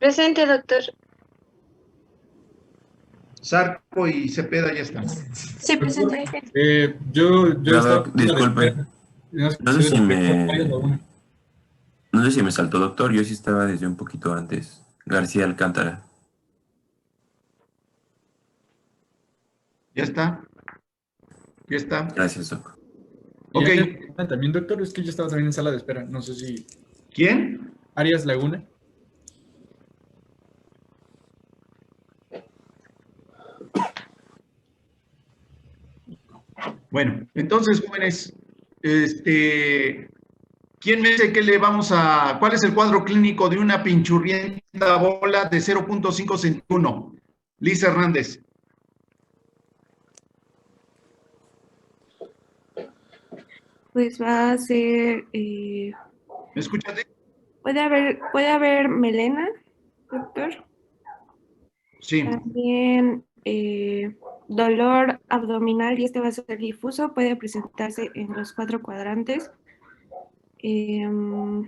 Presente, doctor. Zarco y Cepeda ya están. Sí, presente. Yo estaba Disculpe, no sé si me... no sé si me saltó, doctor. Yo sí estaba desde un poquito antes. García Alcántara. Ya está. Ya está. Gracias, doc. Ok. También, doctor, es que yo estaba también en sala de espera. No sé si... ¿Quién? Arias Laguna. Bueno, entonces, jóvenes, ¿quién me dice cuál es el cuadro clínico de una pinchurrienta bola de 0.5 centímetros? Liz Hernández. Pues va a ser, ¿Me escuchas? puede haber melena, doctor. Sí. También dolor abdominal, y este va a ser difuso, puede presentarse en los 4 cuadrantes. Mm,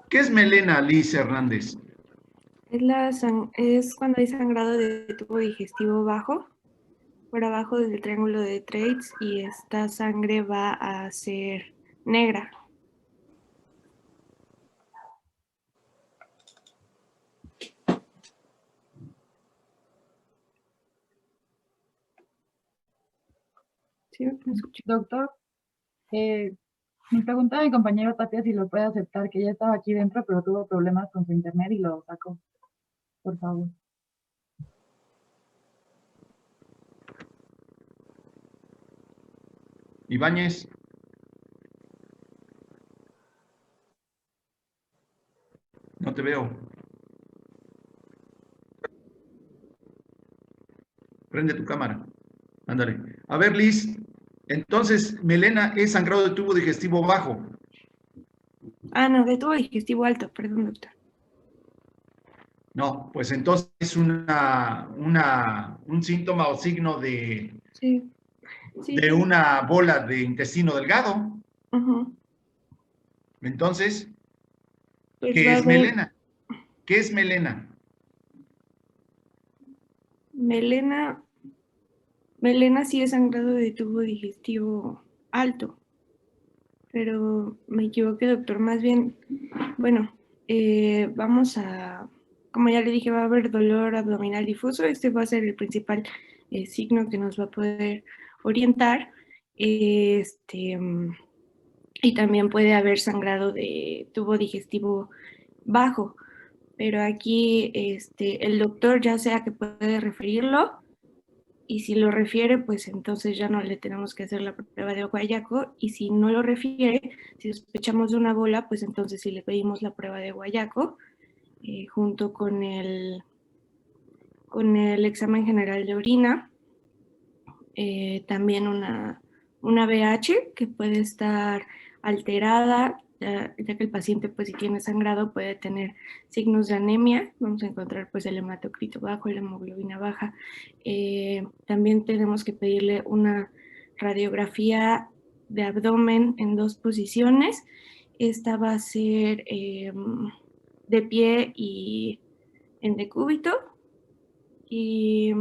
¿Qué es melena, Liz Hernández? es cuando hay sangrado de tubo digestivo bajo, por abajo del triángulo de Treitz, y esta sangre va a ser negra. ¿Sí? ¿Me escucha? Doctor, me preguntaba mi compañero Tapia si lo puede aceptar, que ya estaba aquí dentro, pero tuvo problemas con su internet y lo sacó. Por favor. Ibáñez. No te veo. Prende tu cámara. Ándale. A ver, Liz. Entonces, melena es sangrado de tubo digestivo bajo. Ah, no, de tubo digestivo alto, perdón, doctor. No, pues entonces es un síntoma o signo de, Sí. de una bola de intestino delgado. Uh-huh. Entonces, Pues ¿qué va a es haber melena? ¿Qué es melena? melena sí es sangrado de tubo digestivo alto, pero me equivoqué, doctor. Más bien, bueno, vamos a, como ya le dije, va a haber dolor abdominal difuso. Este va a ser el principal signo que nos va a poder orientar. Y también puede haber sangrado de tubo digestivo bajo, pero aquí el doctor ya sea que puede referirlo, y si lo refiere, pues entonces ya no le tenemos que hacer la prueba de guayaco, y si no lo refiere, si sospechamos de una bola, pues entonces sí le pedimos la prueba de guayaco junto con el examen general de orina, también una BH que puede estar alterada, ya que el paciente, pues si tiene sangrado, puede tener signos de anemia. Vamos a encontrar pues el hematocrito bajo, la hemoglobina baja. También tenemos que pedirle una radiografía de abdomen en 2 posiciones. Esta va a ser de pie y en decúbito. Y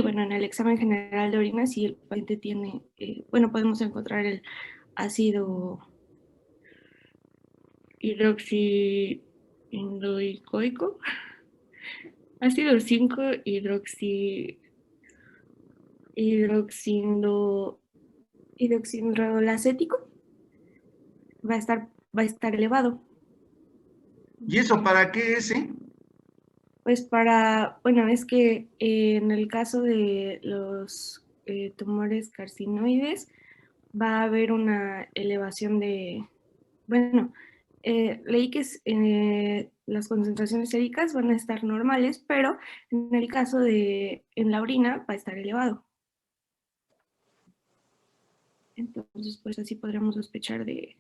bueno, en el examen general de orina, si el paciente tiene, bueno, podemos encontrar el ácido hidroxiindoicoico, ácido 5 hidroxindolacético, va a estar elevado. ¿Y eso para qué es? Pues bueno, es que en el caso de los tumores carcinoides va a haber una elevación de, bueno, leí que las concentraciones séricas van a estar normales, pero en el caso en la orina va a estar elevado. Entonces, pues así podríamos sospechar de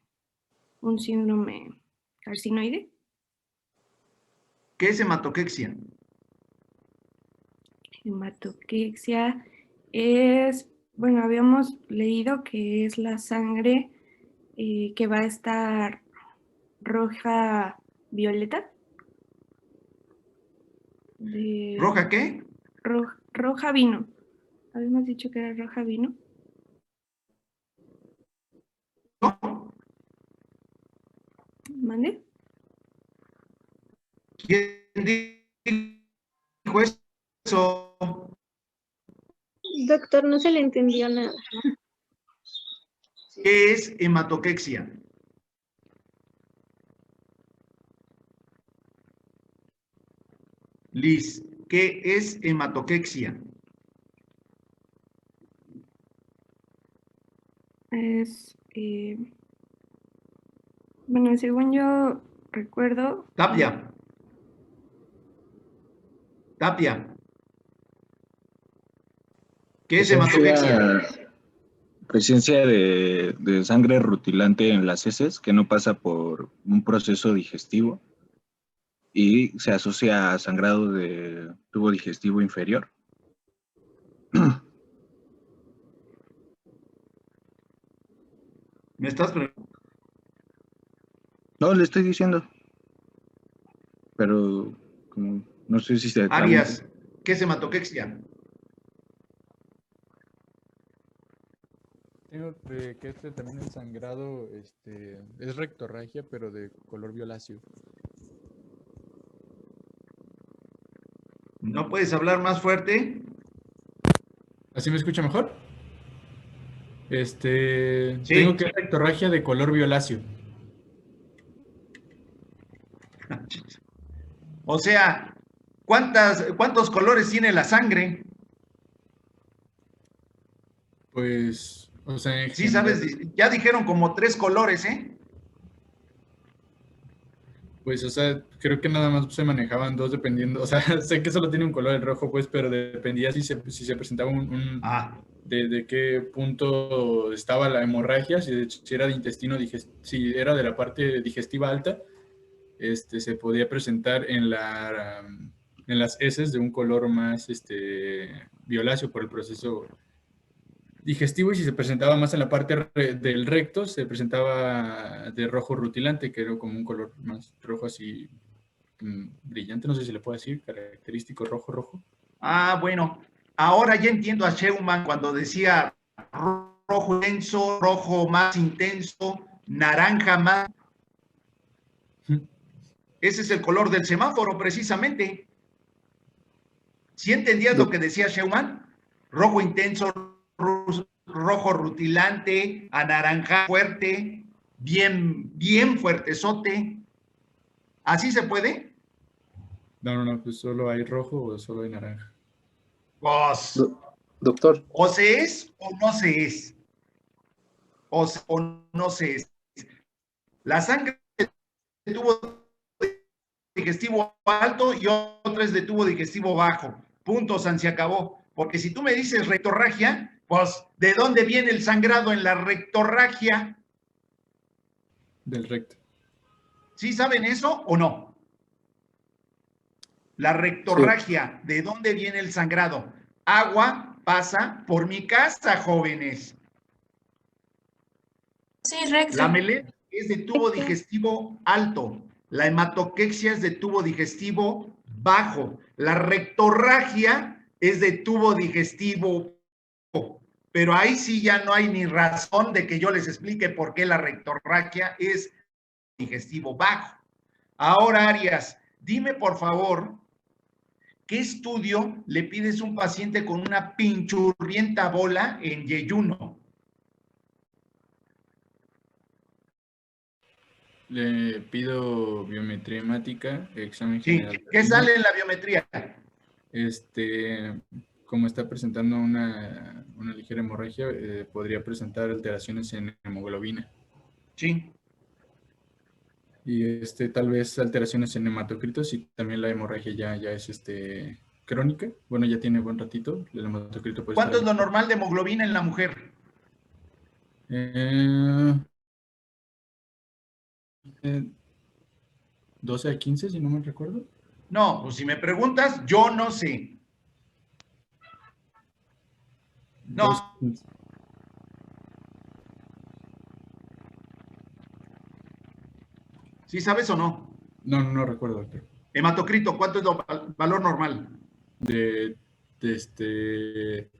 un síndrome carcinoide. ¿Qué es hematoquexia? Hematoquexia es bueno, habíamos leído que es la sangre que va a estar roja violeta. ¿Roja qué? Roja vino. Habíamos dicho que era roja vino. ¿No? ¿Mande? ¿Quién dijo eso? Doctor, no se le entendió nada. ¿Qué es hematoquexia? Liz, ¿qué es hematoquexia? Es, bueno, según yo recuerdo... Tapia. Tapia. ¿Qué es hematoquexia? Presencia de sangre rutilante en las heces que no pasa por un proceso digestivo y se asocia a sangrado de tubo digestivo inferior. ¿Me estás preguntando? No, le estoy diciendo, pero como, no sé si se... Arias, ¿qué es hematoquexia? Tengo que también el sangrado es rectorragia, pero de color violáceo. ¿No puedes hablar más fuerte? ¿Así me escucha mejor? Sí. Tengo que es rectorragia de color violáceo. O sea, ¿cuántos colores tiene la sangre? Pues, o sea, en Sí, general, sabes, ya dijeron como 3 colores, ¿eh? pues, o sea, creo que nada más se manejaban 2 dependiendo, o sea, sé que solo tiene un color el rojo, pues, pero dependía si se presentaba de qué punto estaba la hemorragia, si era de intestino, si era de la parte digestiva alta, se podía presentar en las heces de un color más violáceo por el proceso digestivo, y si se presentaba más en la parte del recto, se presentaba de rojo rutilante, que era como un color más rojo así brillante, no sé si le puedo decir, característico rojo. Bueno, ahora ya entiendo a Schumann cuando decía rojo intenso, rojo más intenso, naranja más. Ese es el color del semáforo, precisamente. ¿Sí entendías lo que decía Schumann? Rojo intenso, rojo rutilante, anaranjado fuerte, bien fuertezote. ¿Así se puede? No, pues solo hay rojo o solo hay naranja. Pues, Doctor. o se es o no se es. O no se es. La sangre de tubo digestivo alto y otra es de tubo digestivo bajo. Punto, San, se acabó. Porque si tú me dices rectorragia, pues, ¿de dónde viene el sangrado en la rectorragia? Del recto. ¿Sí saben eso o no? La rectorragia, ¿de dónde viene el sangrado? Agua pasa por mi casa, jóvenes. Sí, recto. La melena es de tubo digestivo alto. La hematoquexia es de tubo digestivo bajo. La rectorragia es de tubo digestivo bajo. Pero ahí sí ya no hay ni razón de que yo les explique por qué la rectorragia es digestivo bajo. Ahora, Arias, dime por favor, ¿qué estudio le pides a un paciente con una pinchurrienta bola en yeyuno? Le pido biometría hemática, examen Sí, general. ¿qué sale en la biometría? Como está presentando una ligera hemorragia, podría presentar alteraciones en hemoglobina. Sí. Y tal vez alteraciones en hematocritos, y también la hemorragia ya es crónica. Bueno, ya tiene buen ratito. El hematocrito puede ¿Cuánto estar... es lo normal de hemoglobina en la mujer? 12 a 15, si no me recuerdo. No, pues si me preguntas, yo no sé. No. ¿Sí sabes o no? No recuerdo, doctor. Hematocrito, ¿cuánto es el valor normal? De ese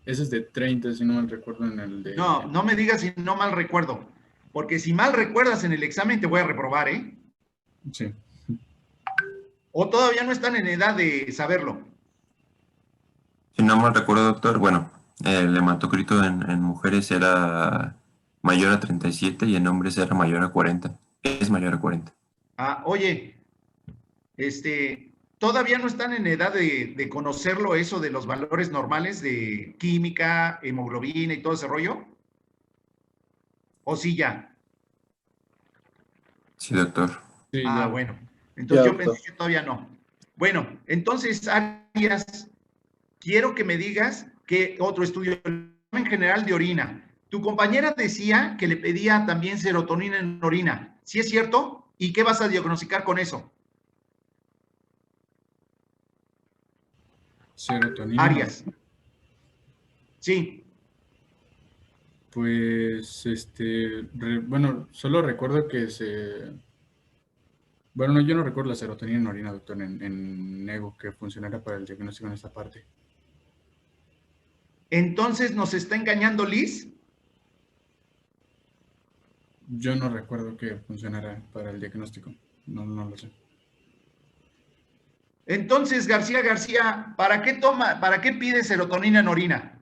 es de 30, si no mal recuerdo, en el de... No me digas si no mal recuerdo, porque si mal recuerdas en el examen te voy a reprobar, ¿eh? Sí. ¿O todavía no están en edad de saberlo? Si no mal recuerdo, doctor, bueno, el hematocrito en mujeres era mayor a 37 y en hombres era mayor a 40. Es mayor a 40. Oye, ¿todavía no están en edad de conocerlo eso de los valores normales de química, hemoglobina y todo ese rollo? ¿O sí ya? Sí, doctor. Sí, ya. Bueno. Entonces Ya, yo doctor. pensé que todavía no. Bueno, entonces, Arias, quiero que me digas qué otro estudio en general de orina. Tu compañera decía que le pedía también serotonina en orina. ¿Sí es cierto? ¿Y qué vas a diagnosticar con eso? Serotonina. Arias. Sí. Pues, bueno, solo recuerdo que Bueno, no, yo no recuerdo la serotonina en orina, doctor, en nego, que funcionara para el diagnóstico en esta parte. Entonces, ¿nos está engañando Liz? Yo no recuerdo que funcionara para el diagnóstico. No lo sé. Entonces, García, ¿para qué pide serotonina en orina?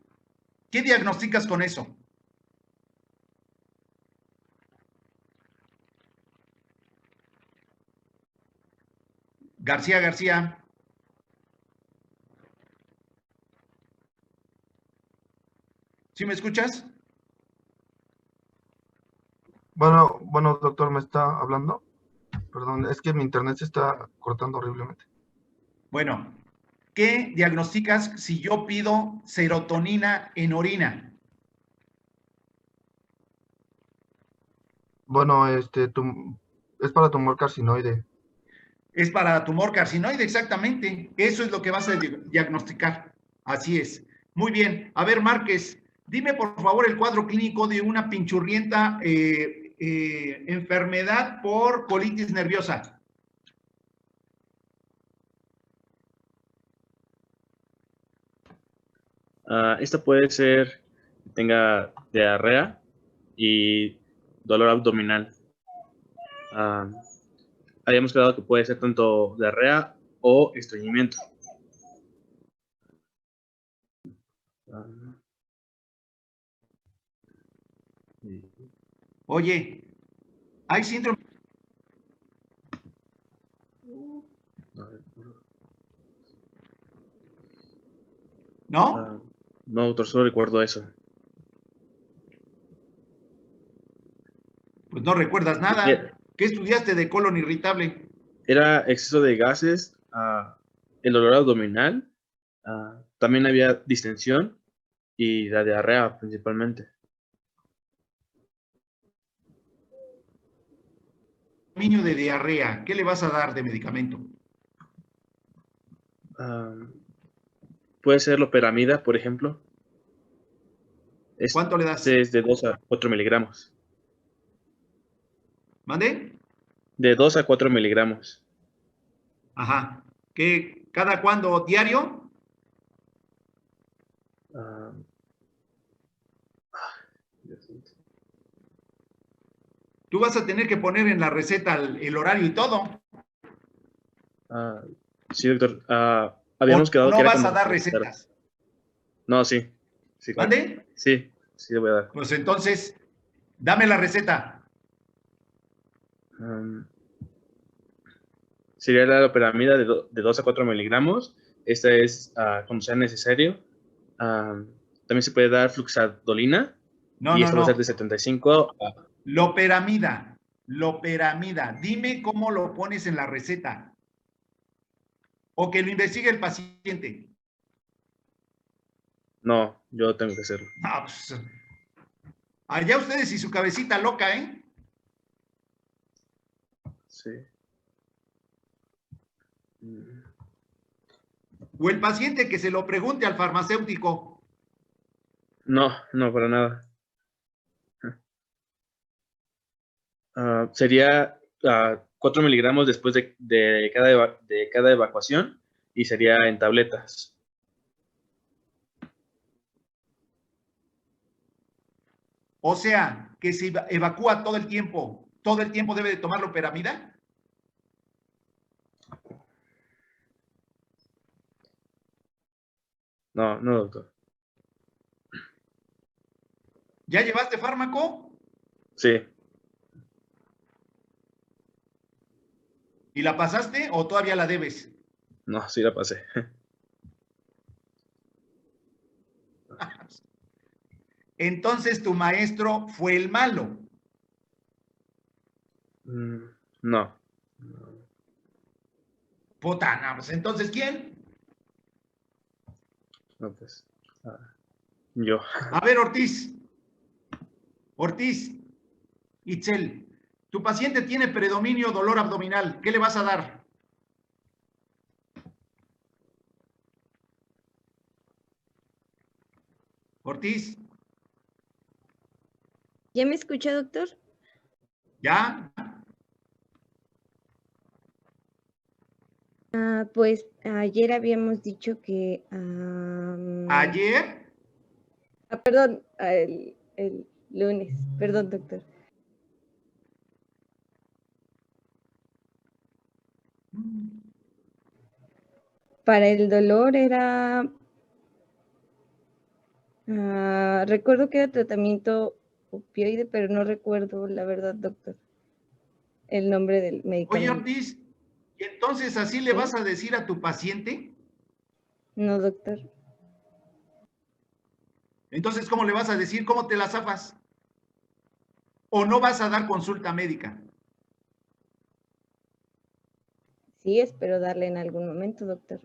¿Qué diagnosticas con eso? García. ¿Sí me escuchas? Bueno, doctor, ¿me está hablando? Perdón, es que mi internet se está cortando horriblemente. Bueno, ¿qué diagnosticas si yo pido serotonina en orina? Bueno, es para tumor carcinoide. Es para tumor carcinoide, exactamente. Eso es lo que vas a diagnosticar. Así es. Muy bien. A ver, Márquez, dime por favor el cuadro clínico de una pinchurrienta enfermedad por colitis nerviosa. Esta puede ser que tenga diarrea y dolor abdominal. Habíamos quedado que puede ser tanto diarrea o estreñimiento. Oye, hay síndrome. ¿No? No, doctor, solo recuerdo eso. Pues no recuerdas nada. ¿Qué estudiaste de colon irritable? Era exceso de gases, el dolor abdominal, también había distensión y la diarrea principalmente. Niño de diarrea, ¿qué le vas a dar de medicamento? Puede ser loperamida, por ejemplo. ¿Cuánto le das? Es de 2 a 4 miligramos. ¿Mande? De 2 a 4 miligramos. Ajá. ¿Qué, cada cuándo? ¿Diario? Tú vas a tener que poner en la receta el horario y todo. Sí, doctor. Habíamos quedado no que era vas a cuando dar recetas. No, sí. Claro. ¿Mande? Sí, le voy a dar. Pues entonces, dame la receta. Sería la loperamida de 2 a 4 miligramos. Esta es cuando sea necesario. También se puede dar fluxadolina. No. Esta va a ser de 75 a... Loperamida. Dime cómo lo pones en la receta. O que lo investigue el paciente. No, yo tengo que hacerlo. Pues, allá ustedes y su cabecita loca, ¿eh? Sí. O el paciente que se lo pregunte al farmacéutico. No, no, para nada. Sería 4 miligramos después de cada evacuación y sería en tabletas. O sea, que se evacúa todo el tiempo debe de tomar loperamida. No, no, doctor. ¿Ya llevaste fármaco? Sí, ¿Y la pasaste o todavía la debes? no, sí la pasé. Entonces tu maestro fue el malo. No. Puta, no, pues entonces ¿quién? No, pues. Yo. A ver, Ortiz. Ortiz, Itzel, tu paciente tiene predominio dolor abdominal. ¿Qué le vas a dar? Ortiz, ¿Ya me escucha, doctor? ¿ya? Pues ayer habíamos dicho que... ¿Ayer? Perdón, el lunes. Perdón, doctor. Para el dolor era... recuerdo que era tratamiento opioide, pero no recuerdo la verdad, doctor, el nombre del Oye, medicamento. Ortiz, ¿y entonces así le vas a decir a tu paciente? No, doctor. Entonces, ¿cómo le vas a decir? ¿Cómo te la zafas? ¿O no vas a dar consulta médica? Sí, espero darle en algún momento, doctor.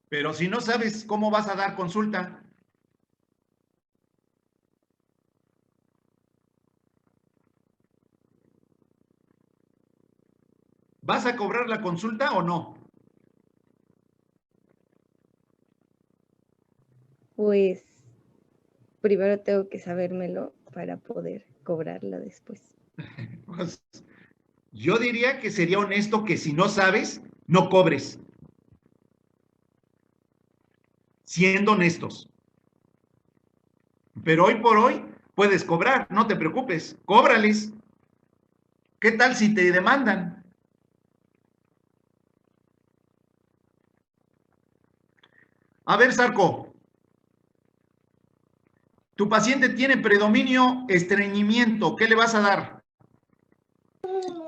Pero si no sabes cómo vas a dar consulta, ¿vas a cobrar la consulta o no? Pues primero tengo que sabérmelo para poder cobrarla después. Pues, yo diría que sería honesto que si no sabes, no cobres. Siendo honestos. Pero hoy por hoy puedes cobrar, no te preocupes, cóbrales. ¿Qué tal si te demandan? A ver, Sarco, tu paciente tiene predominio estreñimiento, ¿qué le vas a dar?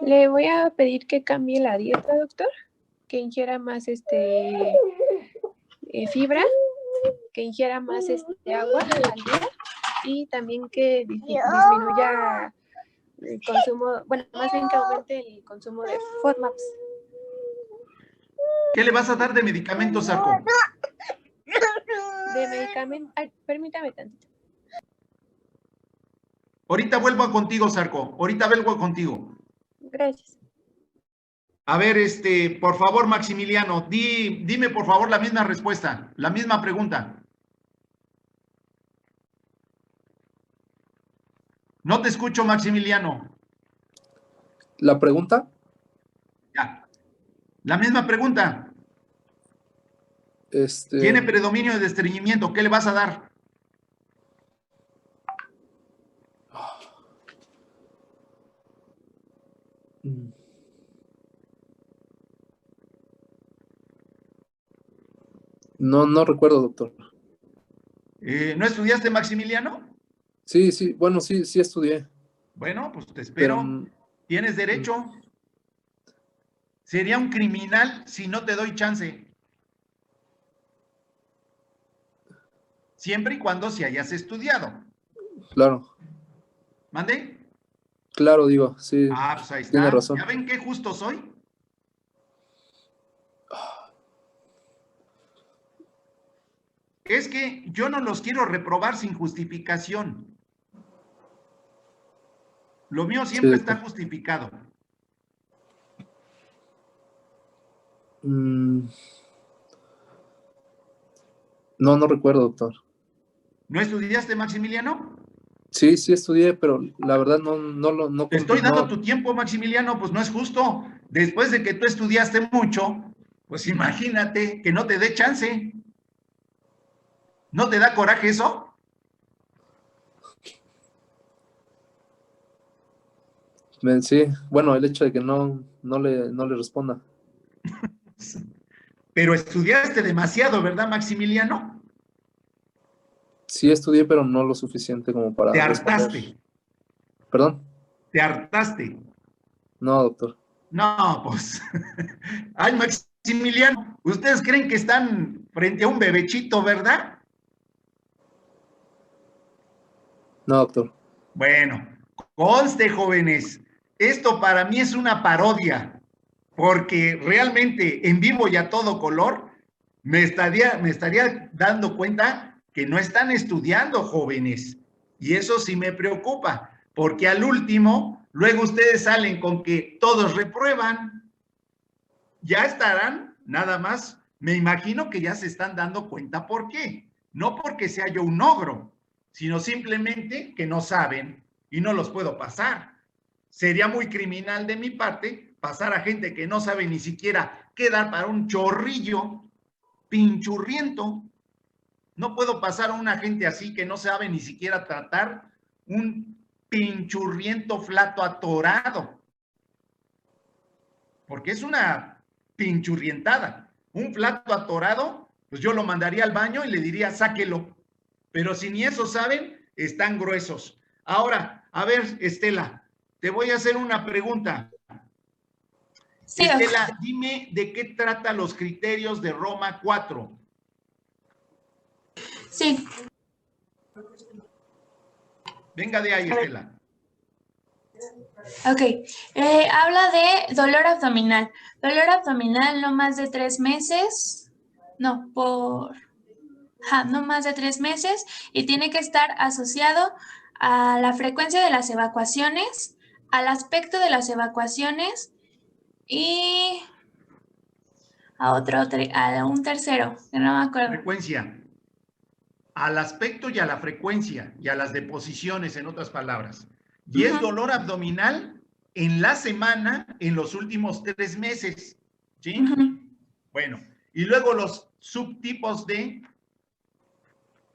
Le voy a pedir que cambie la dieta, doctor, que ingiera más fibra, que ingiera más agua al día y también que disminuya el consumo, bueno, más bien que aumente el consumo de FODMAPs. ¿Qué le vas a dar de medicamento, Sarco? De medicamento, ay, permítame tantito. Ahorita vuelvo contigo, Sarco, ahorita vuelvo contigo. Gracias. A ver, por favor, Maximiliano, dime por favor la misma respuesta, la misma pregunta. No te escucho, Maximiliano. ¿La pregunta? Ya. La misma pregunta. Tiene predominio de estreñimiento, ¿qué le vas a dar? No recuerdo, doctor. ¿No estudiaste, Maximiliano? Sí, bueno, sí estudié. Bueno, pues te espero. Pero, ¿tienes derecho? Sería un criminal si no te doy chance. Siempre y cuando si hayas estudiado. claro. ¿Mande? Claro, digo, sí. Pues ahí está. Tiene razón. ¿Ya ven qué justo soy? Es que yo no los quiero reprobar sin justificación. Lo mío siempre está justificado. No recuerdo, doctor. ¿No estudiaste, Maximiliano? Sí, sí estudié, pero la verdad no. Te estoy dando tu tiempo, Maximiliano, pues no es justo. Después de que tú estudiaste mucho, pues imagínate que no te dé chance. ¿No te da coraje eso? Sí, bueno, el hecho de que no le responda. Pero estudiaste demasiado, ¿verdad, Maximiliano? Sí estudié, pero no lo suficiente como para Te responder. hartaste. ¿Perdón? Te hartaste. No, doctor. No, pues. Ay, Maximiliano, ustedes creen que están frente a un bebechito, ¿verdad? No, doctor. Bueno, conste, jóvenes, esto para mí es una parodia, porque realmente en vivo y a todo color me estaría dando cuenta que no están estudiando, jóvenes. Y eso sí me preocupa, porque al último, luego ustedes salen con que todos reprueban. Ya estarán, nada más, me imagino que ya se están dando cuenta por qué. No porque sea yo un ogro, sino simplemente que no saben y no los puedo pasar. Sería muy criminal de mi parte pasar a gente que no sabe ni siquiera qué dar para un chorrillo pinchurriento. No puedo pasar a una gente así que no sabe ni siquiera tratar un pinchurriento flato atorado. Porque es una pinchurrientada. Un flato atorado, pues yo lo mandaría al baño y le diría, sáquelo. Pero si ni eso saben, están gruesos. Ahora, a ver, Estela, te voy a hacer una pregunta. Sí, Estela, dime de qué trata los criterios de Roma 4. Sí. Venga de ahí, Estela. Ok, habla de dolor abdominal. Dolor abdominal no más de 3 meses, no más de 3 meses y tiene que estar asociado a la frecuencia de las evacuaciones, al aspecto de las evacuaciones y a un tercero, que no me acuerdo. Frecuencia. Al aspecto y a la frecuencia y a las deposiciones, en otras palabras. Y es dolor abdominal en la semana, en los últimos 3 meses. ¿Sí? Bueno, y luego los subtipos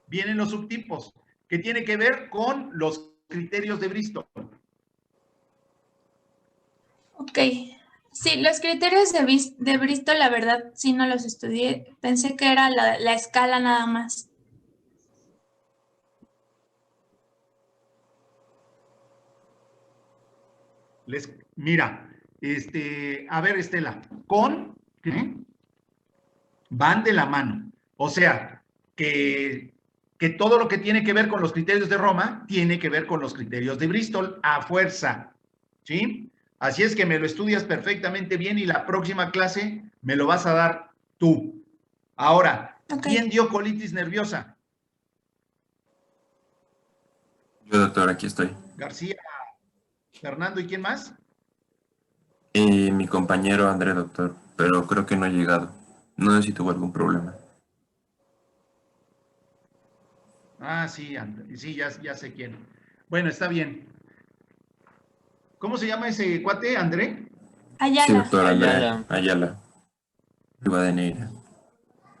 vienen los subtipos, que tiene que ver con los criterios de Bristol. Ok. Sí, los criterios de Bristol, la verdad, sí no los estudié. Pensé que era la escala nada más. Mira, a ver, Estela, van de la mano. O sea, que todo lo que tiene que ver con los criterios de Roma tiene que ver con los criterios de Bristol a fuerza. ¿Sí? Así es que me lo estudias perfectamente bien y la próxima clase me lo vas a dar tú. Ahora, ¿quién dio colitis nerviosa? Yo, doctor, aquí estoy. García, Fernando, ¿y quién más? Mi compañero André, doctor, pero creo que no ha llegado. No sé si tuvo algún problema. Ah, sí, sí, ya sé quién. Bueno, está bien. ¿Cómo se llama ese cuate, André? Ayala. Sí, doctor, André Ayala. Rivadeneira.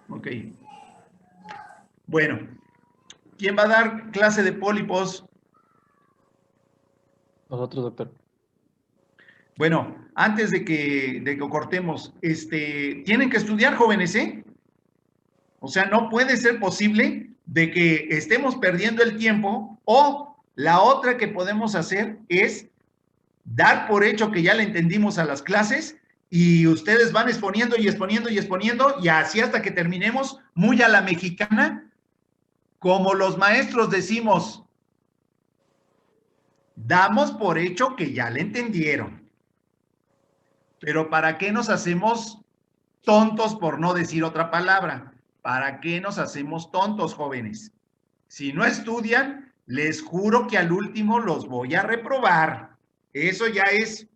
Ok. Bueno, ¿quién va a dar clase de pólipos? Nosotros, doctor. Bueno, antes de que cortemos, tienen que estudiar, jóvenes, ¿eh? O sea, no puede ser posible de que estemos perdiendo el tiempo, o la otra que podemos hacer es dar por hecho que ya le entendimos a las clases y ustedes van exponiendo y exponiendo y exponiendo y así hasta que terminemos muy a la mexicana, como los maestros decimos, damos por hecho que ya le entendieron. Pero ¿para qué nos hacemos tontos, por no decir otra palabra? ¿Para qué nos hacemos tontos, jóvenes? Si no estudian, les juro que al último los voy a reprobar. Eso ya es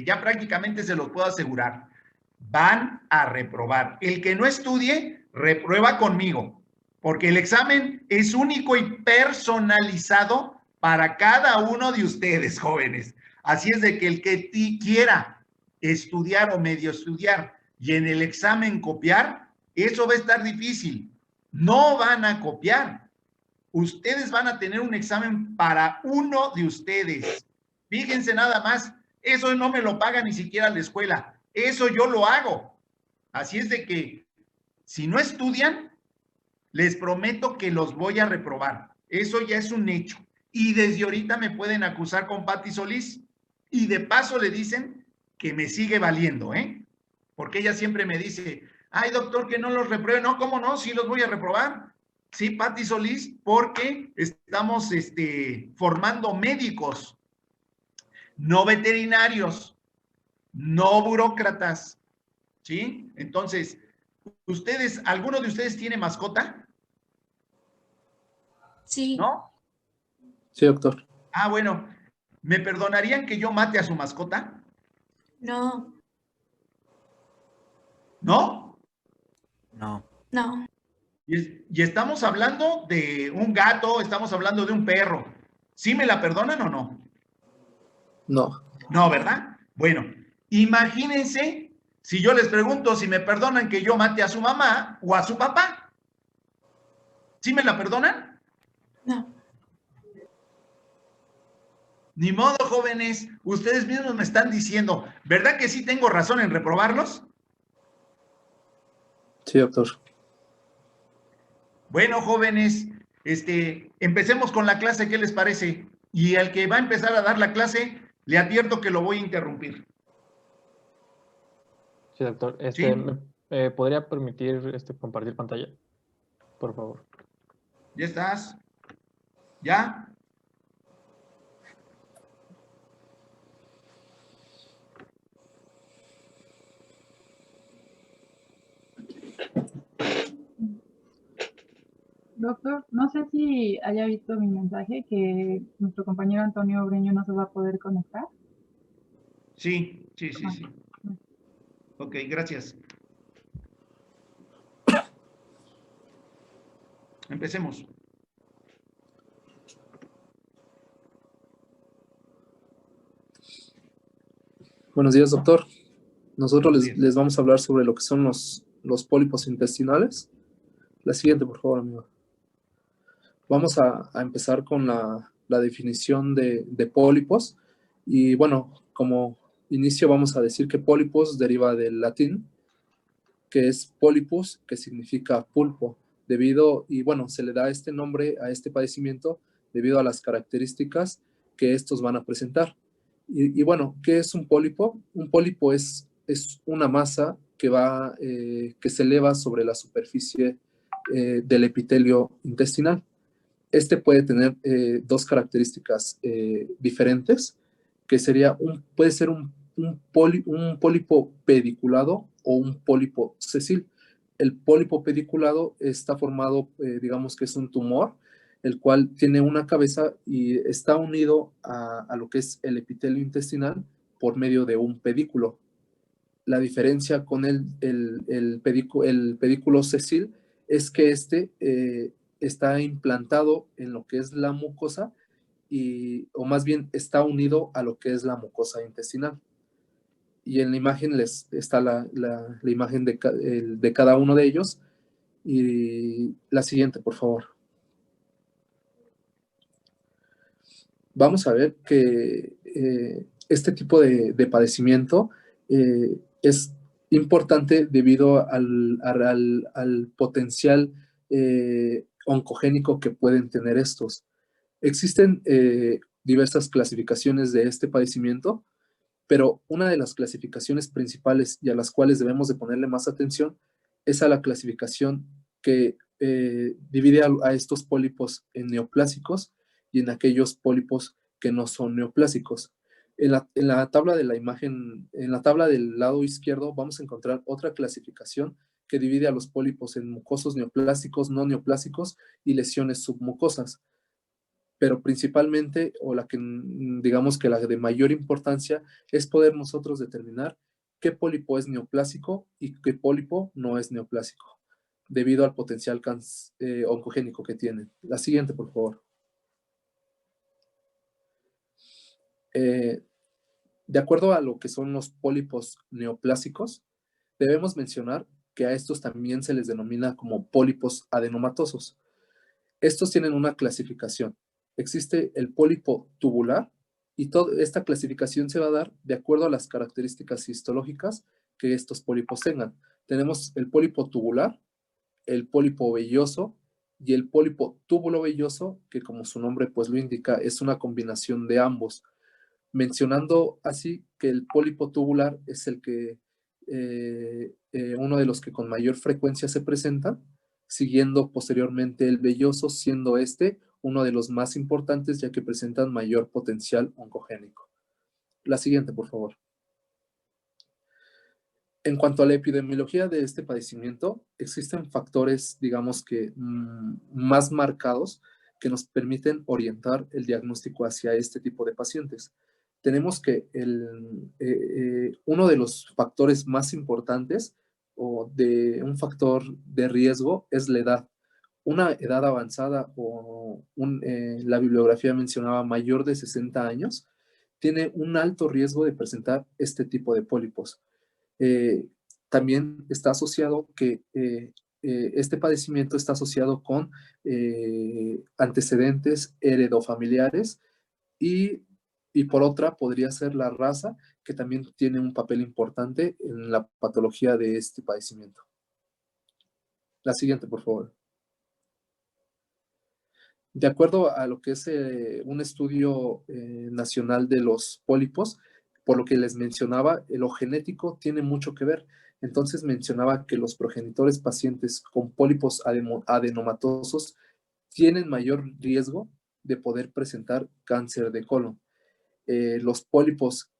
ya prácticamente se los puedo asegurar. Van a reprobar. El que no estudie, reprueba conmigo, porque el examen es único y personalizado para cada uno de ustedes, jóvenes. Así es de que el que quiera estudiar o medio estudiar y en el examen copiar, eso va a estar difícil. No van a copiar. Ustedes van a tener un examen para uno de ustedes. Fíjense nada más, eso no me lo paga ni siquiera la escuela. Eso yo lo hago. Así es de que si no estudian, les prometo que los voy a reprobar. Eso ya es un hecho. Y desde ahorita me pueden acusar con Pati Solís. Y de paso le dicen que me sigue valiendo, ¿eh? Porque ella siempre me dice, ay, doctor, que no los repruebe. No, ¿cómo no? Sí los voy a reprobar. Sí, Pati Solís, porque estamos formando médicos, no veterinarios, no burócratas, ¿sí? Entonces, ustedes, ¿alguno de ustedes tiene mascota? Sí. ¿No? Sí, doctor. Ah, bueno, ¿me perdonarían que yo mate a su mascota? No. ¿No? No. No. Y estamos hablando de un gato, estamos hablando de un perro. ¿Sí me la perdonan o no? No. No, ¿verdad? Bueno, imagínense si yo les pregunto si me perdonan que yo mate a su mamá o a su papá. ¿Sí me la perdonan? No. Ni modo, jóvenes, ustedes mismos me están diciendo, ¿verdad que sí tengo razón en reprobarlos? Sí, doctor. Bueno, jóvenes, empecemos con la clase, ¿qué les parece? Y al que va a empezar a dar la clase, le advierto que lo voy a interrumpir. Sí, doctor. ¿Sí? ¿Me podría permitir compartir pantalla? Por favor. ¿Ya estás? ¿Ya? Doctor, no sé si haya visto mi mensaje que nuestro compañero Antonio Breño no se va a poder conectar. Sí. Ok, gracias. Empecemos. Buenos días, doctor. Nosotros les vamos a hablar sobre lo que son los pólipos intestinales. La siguiente, por favor, amigo. Vamos a empezar con la definición de pólipos. Y bueno, como inicio vamos a decir que pólipos deriva del latín, que es pólipus, que significa pulpo, y bueno, se le da este nombre a este padecimiento debido a las características que estos van a presentar. Y bueno, ¿qué es un pólipo? Un pólipo es una masa que se eleva sobre la superficie del epitelio intestinal. Este puede tener dos características diferentes, que puede ser un pólipo pediculado o un pólipo sesil. El pólipo pediculado está formado, digamos que es un tumor, el cual tiene una cabeza y está unido a lo que es el epitelio intestinal por medio de un pedículo. La diferencia con el pedículo sesil es que está implantado en lo que es la mucosa o más bien está unido a lo que es la mucosa intestinal. Y en la imagen está la imagen de cada uno de ellos. Y la siguiente, por favor. Vamos a ver que este tipo de padecimiento es importante debido al potencial oncogénico que pueden tener estos. Existen diversas clasificaciones de este padecimiento, pero una de las clasificaciones principales y a las cuales debemos de ponerle más atención es a la clasificación que divide a estos pólipos en neoplásicos y en aquellos pólipos que no son neoplásicos. En la tabla de la imagen, en la tabla del lado izquierdo vamos a encontrar otra clasificación que divide a los pólipos en mucosos neoplásicos, no neoplásicos y lesiones submucosas. Pero principalmente, o la que digamos que la de mayor importancia, es poder nosotros determinar qué pólipo es neoplásico y qué pólipo no es neoplásico. debido al potencial oncogénico que tienen. La siguiente, por favor. De acuerdo a lo que son los pólipos neoplásicos, debemos mencionar que a estos también se les denomina como pólipos adenomatosos. Estos tienen una clasificación. Existe el pólipo tubular y toda esta clasificación se va a dar de acuerdo a las características histológicas que estos pólipos tengan. Tenemos el pólipo tubular, el pólipo velloso y el pólipo túbulo-velloso, que como su nombre pues lo indica, es una combinación de ambos. Mencionando así que el pólipo tubular es el que uno de los que con mayor frecuencia se presentan, siguiendo posteriormente el velloso, siendo este uno de los más importantes ya que presentan mayor potencial oncogénico. La siguiente, por favor. En cuanto a la epidemiología de este padecimiento, existen factores, digamos que más marcados que nos permiten orientar el diagnóstico hacia este tipo de pacientes. Tenemos que uno de los factores más importantes o de un factor de riesgo es la edad. Una edad avanzada o la bibliografía mencionaba mayor de 60 años, tiene un alto riesgo de presentar este tipo de pólipos. También está asociado que este padecimiento está asociado con antecedentes heredofamiliares y por otra podría ser la raza, que también tiene un papel importante en la patología de este padecimiento. La siguiente, por favor. De acuerdo a lo que es un estudio nacional de los pólipos, por lo que les mencionaba, lo genético tiene mucho que ver. Entonces mencionaba que los progenitores pacientes con pólipos adenomatosos tienen mayor riesgo de poder presentar cáncer de colon. Los pólipos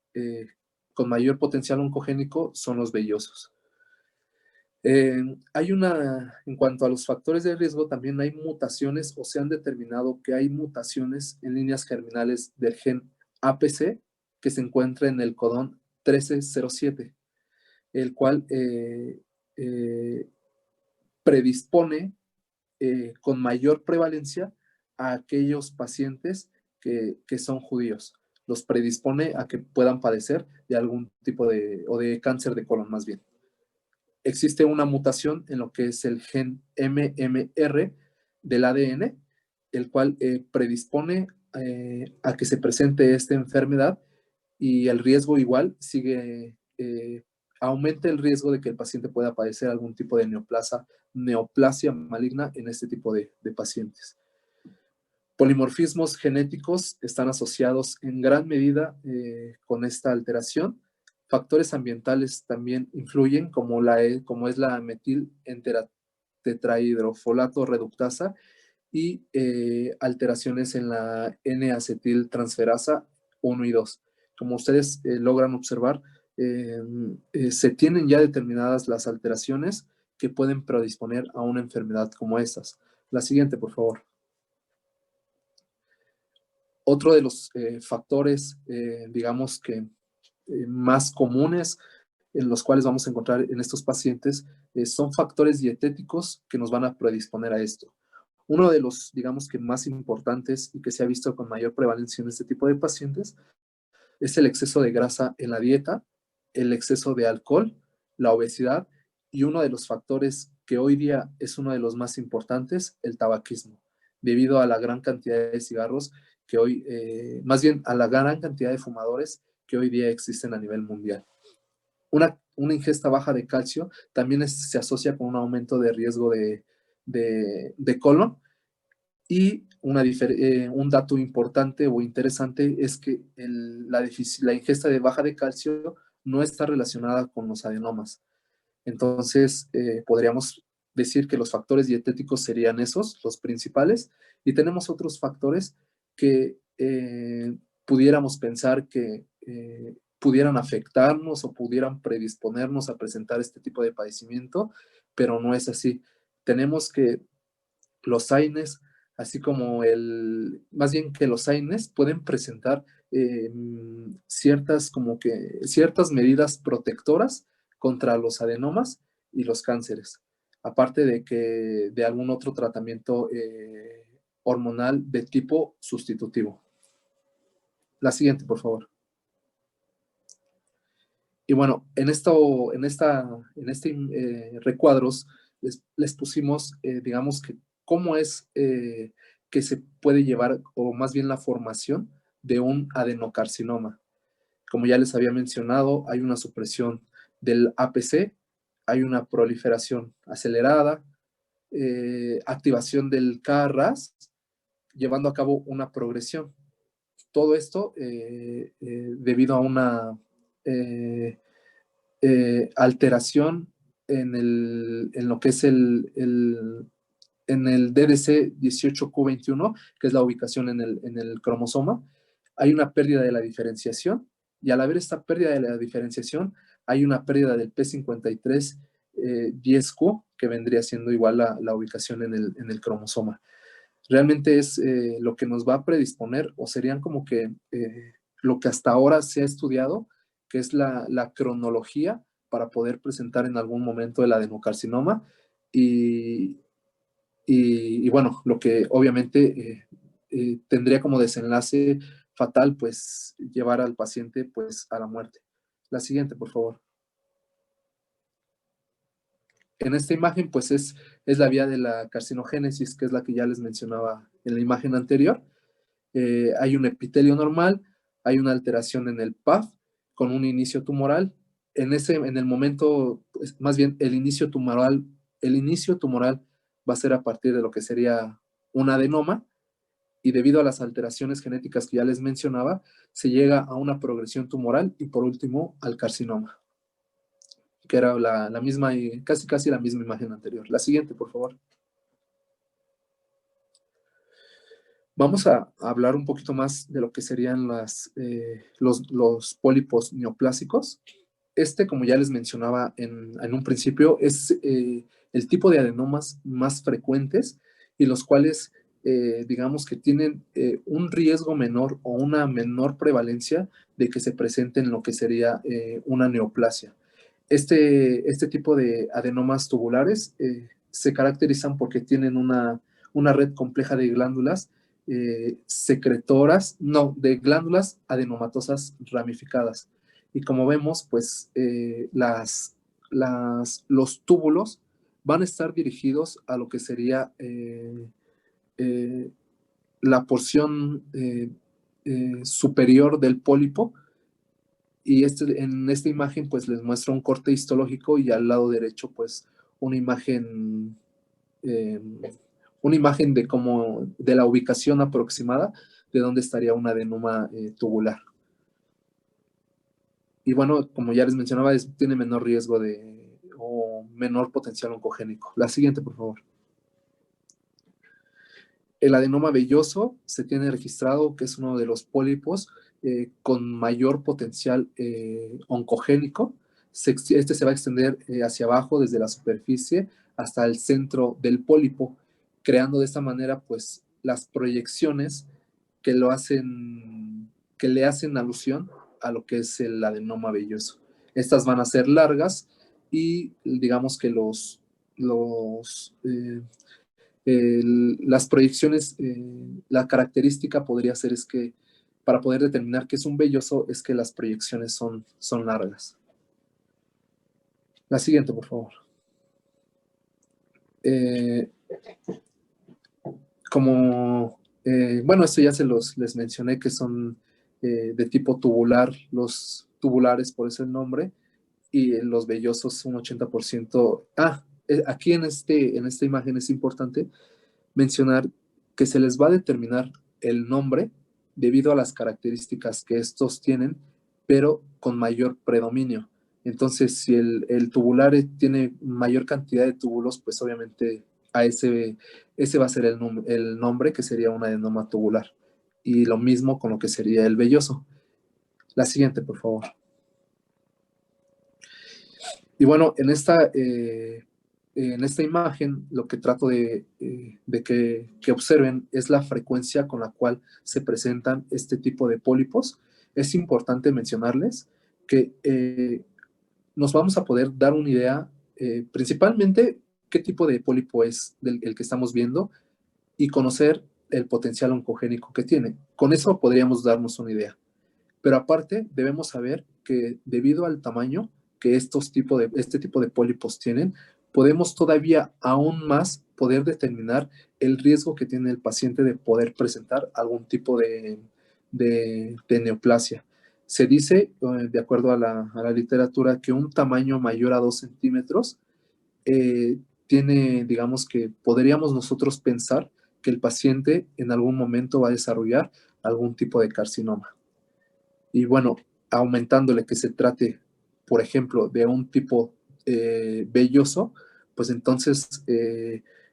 con mayor potencial oncogénico son los vellosos. En cuanto a los factores de riesgo, también hay mutaciones o se han determinado que hay mutaciones en líneas germinales del gen APC que se encuentra en el codón 1307, el cual predispone con mayor prevalencia a aquellos pacientes que son judíos. Los predispone a que puedan padecer de algún tipo de cáncer de colon más bien. Existe una mutación en lo que es el gen MMR del ADN, el cual predispone a que se presente esta enfermedad y el riesgo igual aumenta el riesgo de que el paciente pueda padecer algún tipo de neoplasia maligna en este tipo de pacientes. Polimorfismos genéticos están asociados en gran medida con esta alteración. Factores ambientales también influyen, como es la metil-tetrahidrofolato reductasa y alteraciones en la N-acetiltransferasa 1 y 2. Como ustedes logran observar, se tienen ya determinadas las alteraciones que pueden predisponer a una enfermedad como estas. La siguiente, por favor. Otro de los factores, digamos que más comunes en los cuales vamos a encontrar en estos pacientes son factores dietéticos que nos van a predisponer a esto. Uno de los, digamos que más importantes y que se ha visto con mayor prevalencia en este tipo de pacientes es el exceso de grasa en la dieta, el exceso de alcohol, la obesidad y uno de los factores que hoy día es uno de los más importantes, el tabaquismo, debido a la gran cantidad de cigarros que hoy, más bien a la gran cantidad de fumadores que hoy día existen a nivel mundial. Una ingesta baja de calcio también se asocia con un aumento de riesgo de colon. Y un dato importante o interesante es que la ingesta de baja de calcio no está relacionada con los adenomas. Entonces, podríamos decir que los factores dietéticos serían esos, los principales, y tenemos otros factores que pudiéramos pensar que pudieran afectarnos o pudieran predisponernos a presentar este tipo de padecimiento, pero no es así. Tenemos que los AINES, así como más bien que los AINES pueden presentar ciertas medidas protectoras contra los adenomas y los cánceres. aparte de algún otro tratamiento hormonal de tipo sustitutivo. La siguiente, por favor. Y bueno, en este recuadros les pusimos, digamos, que cómo es que se puede llevar, o más bien la formación de un adenocarcinoma. Como ya les había mencionado, hay una supresión del APC, hay una proliferación acelerada, activación del KRAS, llevando a cabo una progresión. Todo esto debido a una alteración en lo que es en el DDC 18Q21, que es la ubicación en el cromosoma. Hay una pérdida de la diferenciación, y al haber esta pérdida de la diferenciación, hay una pérdida del P53 10Q, que vendría siendo igual la ubicación en el cromosoma. Realmente es lo que nos va a predisponer, o serían como que lo que hasta ahora se ha estudiado, que es la cronología para poder presentar en algún momento el adenocarcinoma, y bueno, lo que obviamente tendría como desenlace fatal, pues llevar al paciente pues a la muerte. La siguiente, por favor. En esta imagen, pues es la vía de la carcinogénesis, que es la que ya les mencionaba en la imagen anterior. Hay un epitelio normal, hay una alteración en el PAF con un inicio tumoral. En el momento, pues, más bien el inicio tumoral va a ser a partir de lo que sería un adenoma, y debido a las alteraciones genéticas que ya les mencionaba, se llega a una progresión tumoral y por último al carcinoma, que era la misma y casi la misma imagen anterior. La siguiente, por favor. Vamos a hablar un poquito más de lo que serían los pólipos neoplásicos. Como ya les mencionaba en un principio, es el tipo de adenomas más frecuentes, y los cuales, digamos que tienen un riesgo menor o una menor prevalencia de que se presenten lo que sería una neoplasia. Este tipo de adenomas tubulares se caracterizan porque tienen una red compleja de glándulas secretoras, de glándulas adenomatosas ramificadas. Y como vemos, pues los túbulos van a estar dirigidos a lo que sería la porción superior del pólipo, y en esta imagen pues les muestra un corte histológico, y al lado derecho pues una imagen de la ubicación aproximada de dónde estaría un adenoma tubular. Y bueno, como ya les mencionaba, tiene menor riesgo o menor potencial oncogénico. La siguiente, por favor. El adenoma velloso se tiene registrado que es uno de los pólipos con mayor potencial oncogénico. Este se va a extender hacia abajo desde la superficie hasta el centro del pólipo, creando de esta manera pues las proyecciones que le hacen alusión a lo que es el adenoma velloso. Estas van a ser largas, y digamos que las proyecciones, la característica podría ser es que para poder determinar que es un velloso es que las proyecciones son largas. La siguiente, por favor. Bueno, esto ya les mencioné que son de tipo tubular, los tubulares, por eso el nombre, y los vellosos un 80%. Aquí en esta imagen es importante mencionar que se les va a determinar el nombre debido a las características que estos tienen, pero con mayor predominio. Entonces, si el tubular tiene mayor cantidad de túbulos, pues obviamente a ese va a ser el nombre, que sería un adenoma tubular. Y lo mismo con lo que sería el velloso. La siguiente, por favor. Y bueno, en esta imagen lo que trato de que observen es la frecuencia con la cual se presentan este tipo de pólipos. Es importante mencionarles que nos vamos a poder dar una idea principalmente qué tipo de pólipo es el que estamos viendo y conocer el potencial oncogénico que tiene. Con eso podríamos darnos una idea. Pero aparte, debemos saber que debido al tamaño que este tipo de pólipos tienen, podemos todavía aún más poder determinar el riesgo que tiene el paciente de poder presentar algún tipo de neoplasia. Se dice, de acuerdo a la literatura, que un tamaño mayor a 2 centímetros tiene, digamos que podríamos nosotros pensar que el paciente en algún momento va a desarrollar algún tipo de carcinoma. Y bueno, aumentándole que se trate, por ejemplo, de un tipo velloso, pues entonces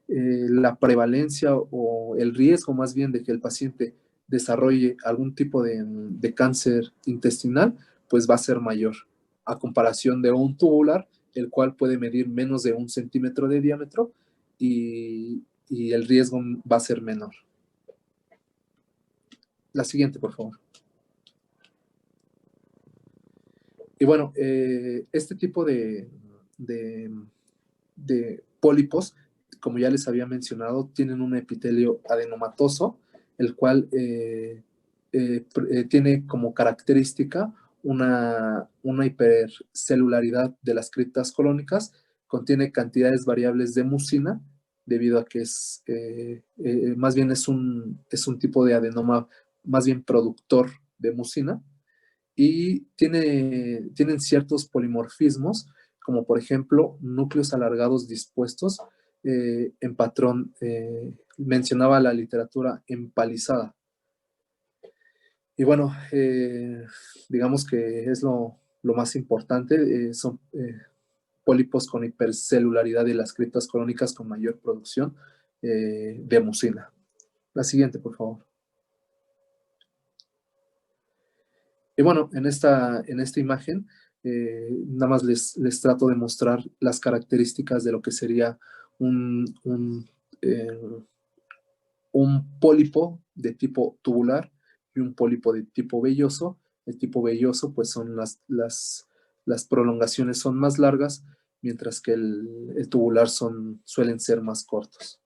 la prevalencia o el riesgo más bien de que el paciente desarrolle algún tipo de cáncer intestinal, pues va a ser mayor a comparación de un tubular, el cual puede medir menos de 1 centímetro de diámetro y el riesgo va a ser menor. La siguiente, por favor. Y bueno, este tipo de pólipos, como ya les había mencionado, tienen un epitelio adenomatoso, el cual tiene como característica una hipercelularidad de las criptas colónicas, contiene cantidades variables de mucina, debido a que más bien es un tipo de adenoma más bien productor de mucina, y tienen ciertos polimorfismos, como por ejemplo núcleos alargados dispuestos en patrón, mencionaba la literatura empalizada. Y bueno, digamos que es lo más importante, son pólipos con hipercelularidad de las criptas colónicas con mayor producción de mucina. La siguiente, por favor. Y bueno, en esta imagen, nada más les trato de mostrar las características de lo que sería un pólipo de tipo tubular y un pólipo de tipo velloso. El tipo velloso, pues son las prolongaciones son más largas, mientras que el tubular suelen ser más cortos.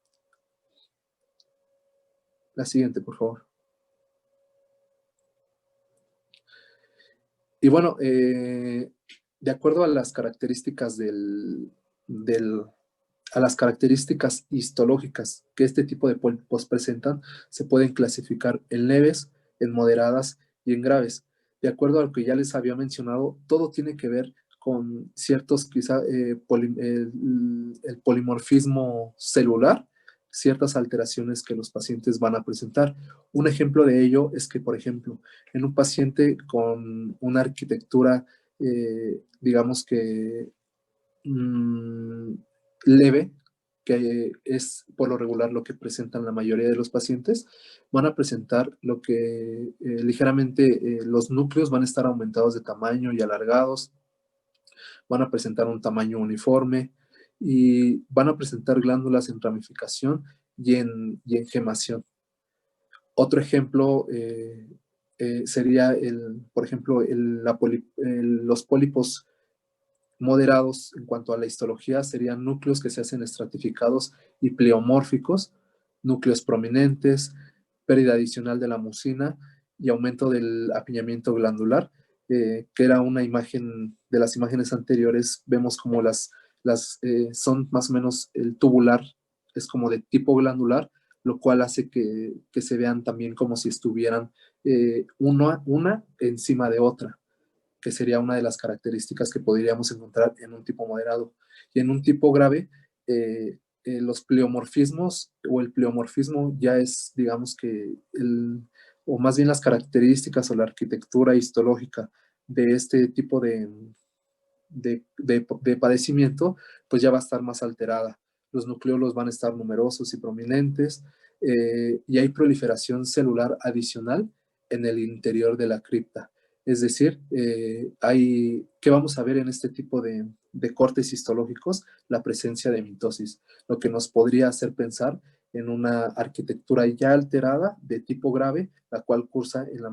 La siguiente, por favor. Y bueno, de acuerdo a las características a las características histológicas que este tipo de pólipos presentan, se pueden clasificar en leves, en moderadas y en graves. De acuerdo a lo que ya les había mencionado, todo tiene que ver con ciertos, quizá, el polimorfismo celular, ciertas alteraciones que los pacientes van a presentar. Un ejemplo de ello es que, por ejemplo, en un paciente con una arquitectura, digamos que leve, que es por lo regular lo que presentan la mayoría de los pacientes, van a presentar lo que ligeramente los núcleos van a estar aumentados de tamaño y alargados, van a presentar un tamaño uniforme y van a presentar glándulas en ramificación y en gemación. Otro ejemplo sería, por ejemplo, los pólipos moderados en cuanto a la histología serían núcleos que se hacen estratificados y pleomórficos, núcleos prominentes, pérdida adicional de la mucina y aumento del apiñamiento glandular, que era una imagen de las imágenes anteriores. Vemos como son más o menos el tubular, es como de tipo glandular, lo cual hace que se vean también como si estuvieran una encima de otra, que sería una de las características que podríamos encontrar en un tipo moderado. Y en un tipo grave, los pleomorfismos o el pleomorfismo ya es, digamos que, o más bien las características o la arquitectura histológica de este tipo de padecimiento, pues ya va a estar más alterada. Los nucleolos van a estar numerosos y prominentes, y hay proliferación celular adicional en el interior de la cripta. Es decir, ¿qué vamos a ver en este tipo de cortes histológicos? La presencia de mitosis, lo que nos podría hacer pensar en una arquitectura ya alterada de tipo grave, la cual cursa en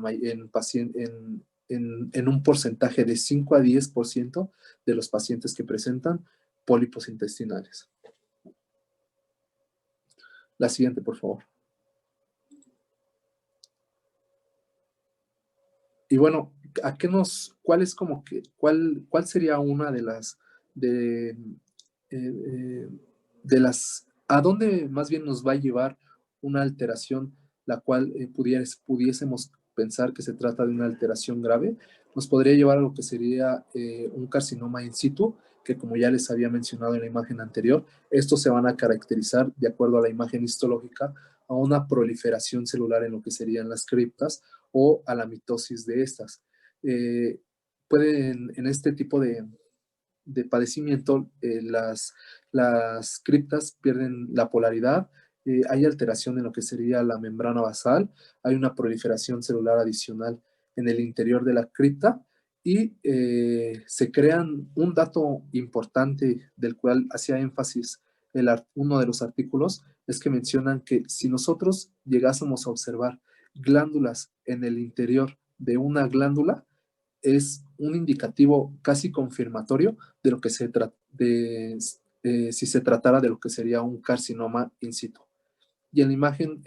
un porcentaje de 5 a 10% de los pacientes que presentan pólipos intestinales. La siguiente, por favor. Y bueno, ¿cuál sería una de las, a dónde más bien nos va a llevar una alteración la cual pudiésemos pensar que se trata de una alteración grave? Nos podría llevar a lo que sería un carcinoma in situ, que como ya les había mencionado en la imagen anterior, estos se van a caracterizar, de acuerdo a la imagen histológica, a una proliferación celular en lo que serían las criptas o a la mitosis de estas. En este tipo de padecimiento, las criptas pierden la polaridad, hay alteración en lo que sería la membrana basal, hay una proliferación celular adicional en el interior de la cripta y se crean un dato importante del cual hacía énfasis uno de los artículos, es que mencionan que si nosotros llegásemos a observar glándulas en el interior de una glándula, es un indicativo casi confirmatorio de lo que si se tratara de lo que sería un carcinoma in situ. Y en la imagen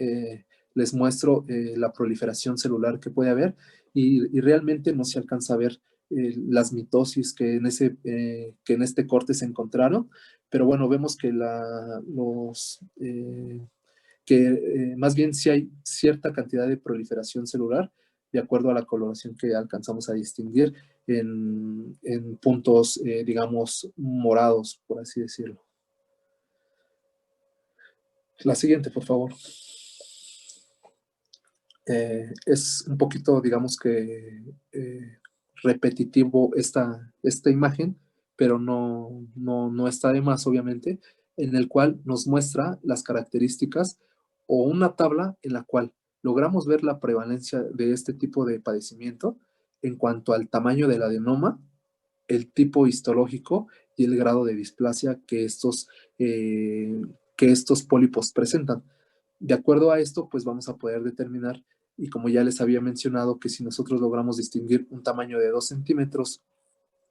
les muestro la proliferación celular que puede haber y realmente no se alcanza a ver las mitosis que en este corte se encontraron, pero bueno, vemos que más bien sí hay cierta cantidad de proliferación celular de acuerdo a la coloración que alcanzamos a distinguir en puntos, digamos, morados, por así decirlo. La siguiente, por favor. Es un poquito, digamos que, repetitivo esta imagen, pero no está de más, obviamente, en el cual nos muestra las características o una tabla en la cual logramos ver la prevalencia de este tipo de padecimiento en cuanto al tamaño del adenoma, el tipo histológico y el grado de displasia que estos pólipos presentan. De acuerdo a esto, pues vamos a poder determinar, y como ya les había mencionado, que si nosotros logramos distinguir un tamaño de 2 centímetros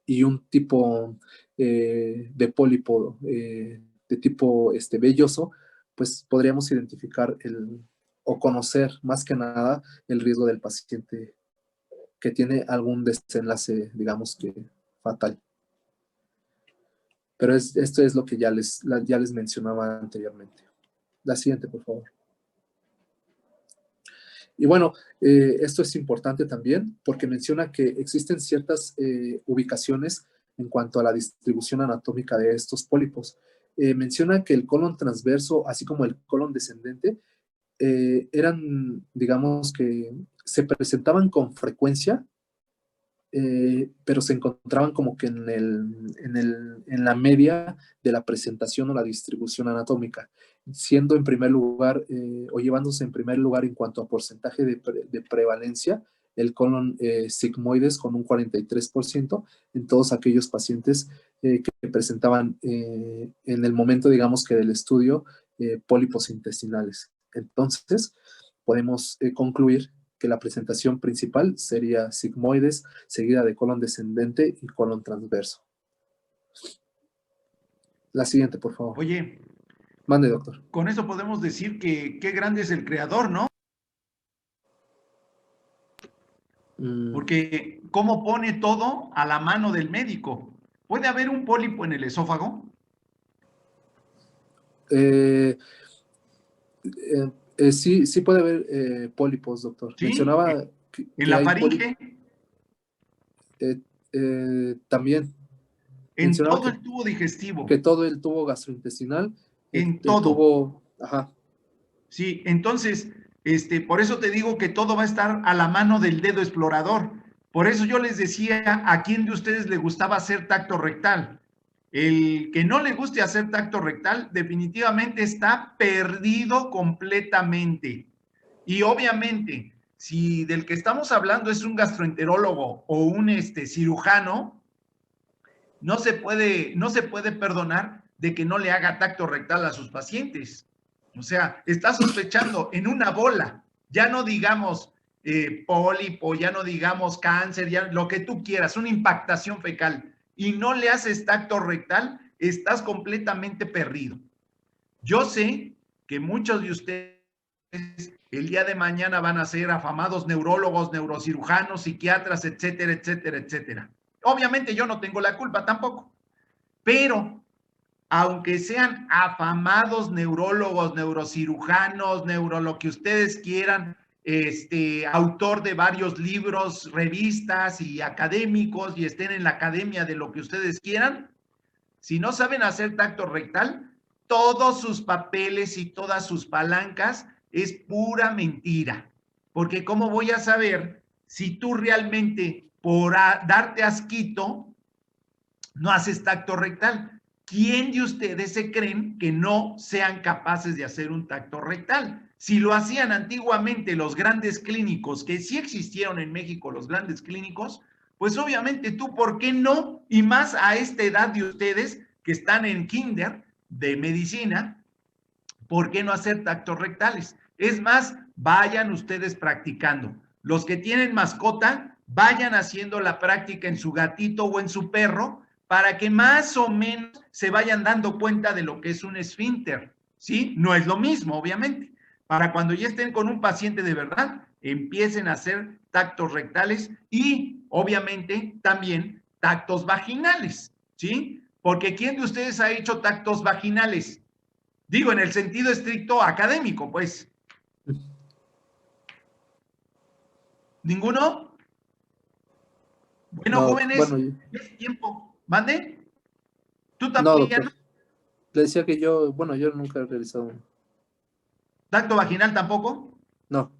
y un tipo de pólipo de tipo velloso, pues podríamos identificar o conocer más que nada el riesgo del paciente que tiene algún desenlace, digamos que fatal. Pero esto es lo que ya les mencionaba anteriormente. La siguiente, por favor. Y bueno, esto es importante también porque menciona que existen ciertas ubicaciones en cuanto a la distribución anatómica de estos pólipos. Menciona que el colon transverso, así como el colon descendente, eran, digamos que se presentaban con frecuencia, pero se encontraban como que en la media de la presentación o la distribución anatómica, siendo en primer lugar o llevándose en primer lugar en cuanto a porcentaje de prevalencia el colon sigmoides con un 43% en todos aquellos pacientes que presentaban en el momento, digamos que del estudio, pólipos intestinales. Entonces, podemos concluir que la presentación principal sería sigmoides, seguida de colon descendente y colon transverso. La siguiente, por favor. Oye. Mande, doctor. Con eso podemos decir que qué grande es el creador, ¿no? Porque ¿cómo pone todo a la mano del médico? ¿Puede haber un pólipo en el esófago? Sí puede haber pólipos, doctor. ¿Sí? Mencionaba ¿En la faringe? También. En todo el tubo digestivo. Que todo el tubo gastrointestinal. En todo. Tubo, ajá. Sí, entonces, por eso te digo que todo va a estar a la mano del dedo explorador. Por eso yo les decía, ¿a quién de ustedes le gustaba hacer tacto rectal? El que no le guste hacer tacto rectal definitivamente está perdido completamente. Y obviamente, si del que estamos hablando es un gastroenterólogo o un cirujano, no se puede perdonar de que no le haga tacto rectal a sus pacientes. O sea, está sospechando en una bola, ya no digamos pólipo, ya no digamos cáncer, ya lo que tú quieras, una impactación fecal, y no le haces tacto rectal, estás completamente perdido. Yo sé que muchos de ustedes el día de mañana van a ser afamados neurólogos, neurocirujanos, psiquiatras, etcétera, etcétera, etcétera. Obviamente yo no tengo la culpa tampoco, pero aunque sean afamados neurólogos, neurocirujanos, lo que ustedes quieran, autor de varios libros, revistas y académicos y estén en la academia de lo que ustedes quieran, si no saben hacer tacto rectal, todos sus papeles y todas sus palancas es pura mentira. Porque ¿cómo voy a saber si tú realmente por darte asquito no haces tacto rectal? ¿Quién de ustedes se creen que no sean capaces de hacer un tacto rectal? Si lo hacían antiguamente los grandes clínicos, que sí existieron en México los grandes clínicos, pues obviamente tú, ¿por qué no? Y más a esta edad de ustedes que están en kinder de medicina, ¿por qué no hacer tactos rectales? Es más, vayan ustedes practicando. Los que tienen mascota, vayan haciendo la práctica en su gatito o en su perro, para que más o menos se vayan dando cuenta de lo que es un esfínter, ¿sí? No es lo mismo, obviamente. Para cuando ya estén con un paciente de verdad, empiecen a hacer tactos rectales y, obviamente, también tactos vaginales, ¿sí? Porque ¿quién de ustedes ha hecho tactos vaginales? Digo, en el sentido estricto académico, pues. ¿Ninguno? Bueno, No, jóvenes, bueno, es tiempo. ¿Mande? ¿Tú no, también? doctor. Le decía que yo, bueno, yo nunca he realizado uno. ¿Tacto vaginal tampoco? No,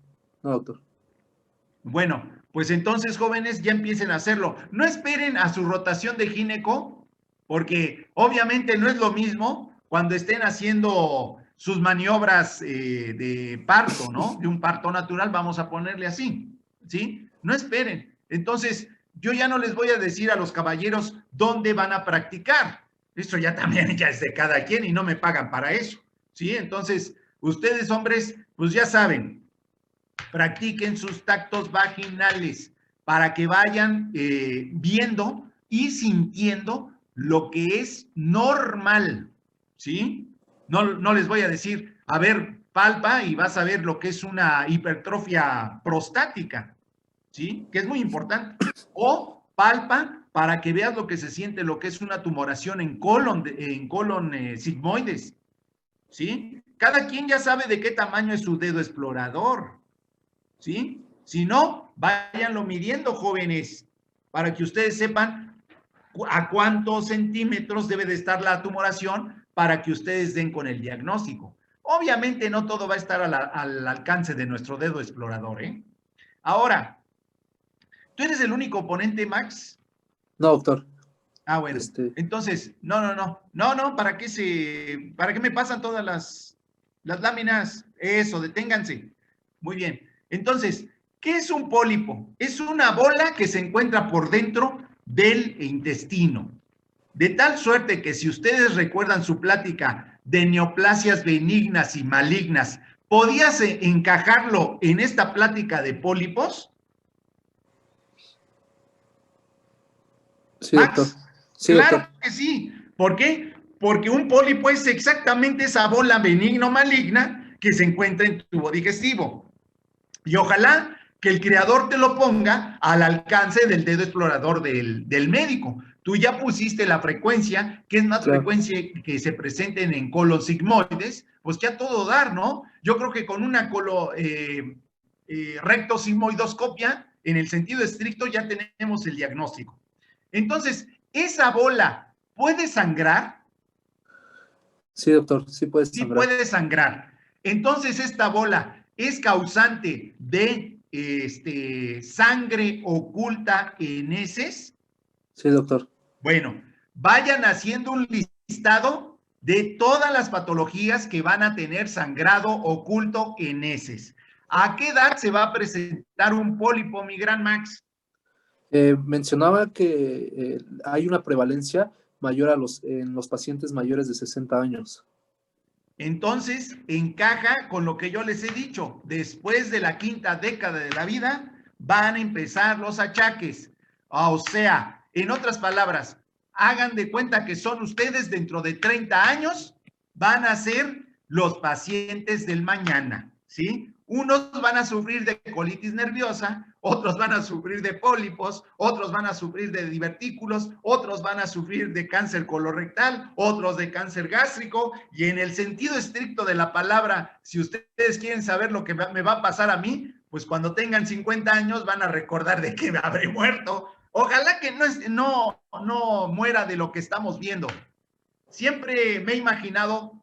no, doctor. Bueno, pues entonces, jóvenes, ya empiecen a hacerlo. No esperen a su rotación de gineco, porque obviamente no es lo mismo cuando estén haciendo sus maniobras de parto, ¿no? De un parto natural, vamos a ponerle así, ¿sí? No esperen. Entonces, yo ya no les voy a decir a los caballeros dónde van a practicar. Eso ya también ya es de cada quien y no me pagan para eso, ¿sí? Entonces, ustedes, hombres, pues ya saben, practiquen sus tactos vaginales para que vayan viendo y sintiendo lo que es normal, ¿sí? No les voy a decir, a ver, palpa y vas a ver lo que es una hipertrofia prostática, ¿sí? Que es muy importante. O palpa para que veas lo que se siente, lo que es una tumoración en colon sigmoides, ¿sí? Cada quien ya sabe de qué tamaño es su dedo explorador, ¿sí? Si no, váyanlo midiendo, jóvenes, para que ustedes sepan a cuántos centímetros debe de estar la tumoración para que ustedes den con el diagnóstico. Obviamente no todo va a estar al alcance de nuestro dedo explorador, ¿eh? Ahora, ¿tú eres el único ponente, Max? No, doctor. Ah, bueno. Entonces, no, ¿para qué me pasan todas las láminas? Eso, deténganse. Muy bien. Entonces, ¿qué es un pólipo? Es una bola que se encuentra por dentro del intestino. De tal suerte que si ustedes recuerdan su plática de neoplasias benignas y malignas, ¿podías encajarlo en esta plática de pólipos? Sí, Max, doctor. Sí, claro doctor. que sí. ¿Por qué? Porque un pólipo es exactamente esa bola benigna o maligna que se encuentra en tu tubo digestivo. Y ojalá que el creador te lo ponga al alcance del dedo explorador del médico. Tú ya pusiste la frecuencia, que es más frecuencia que se presenten en colon sigmoides, pues que a todo dar, ¿no? Yo creo que con una rectosigmoidoscopia, en el sentido estricto, ya tenemos el diagnóstico. Entonces, ¿esa bola puede sangrar? Sí, doctor, sí puede sangrar. Sí puede sangrar. Entonces, esta bola es causante de sangre oculta en heces. Sí, doctor. Bueno, vayan haciendo un listado de todas las patologías que van a tener sangrado oculto en heces. ¿A qué edad se va a presentar un pólipo, mi gran Max? Mencionaba que hay una prevalencia mayor en los pacientes mayores de 60 años. Entonces, encaja con lo que yo les he dicho. Después de la quinta década de la vida, van a empezar los achaques. O sea, en otras palabras, hagan de cuenta que son ustedes dentro de 30 años, van a ser los pacientes del mañana, ¿sí? Unos van a sufrir de colitis nerviosa, otros van a sufrir de pólipos, otros van a sufrir de divertículos, otros van a sufrir de cáncer colorectal, otros de cáncer gástrico, y en el sentido estricto de la palabra, si ustedes quieren saber lo que me va a pasar a mí, pues cuando tengan 50 años van a recordar de que me habré muerto. Ojalá que no muera de lo que estamos viendo. Siempre me he imaginado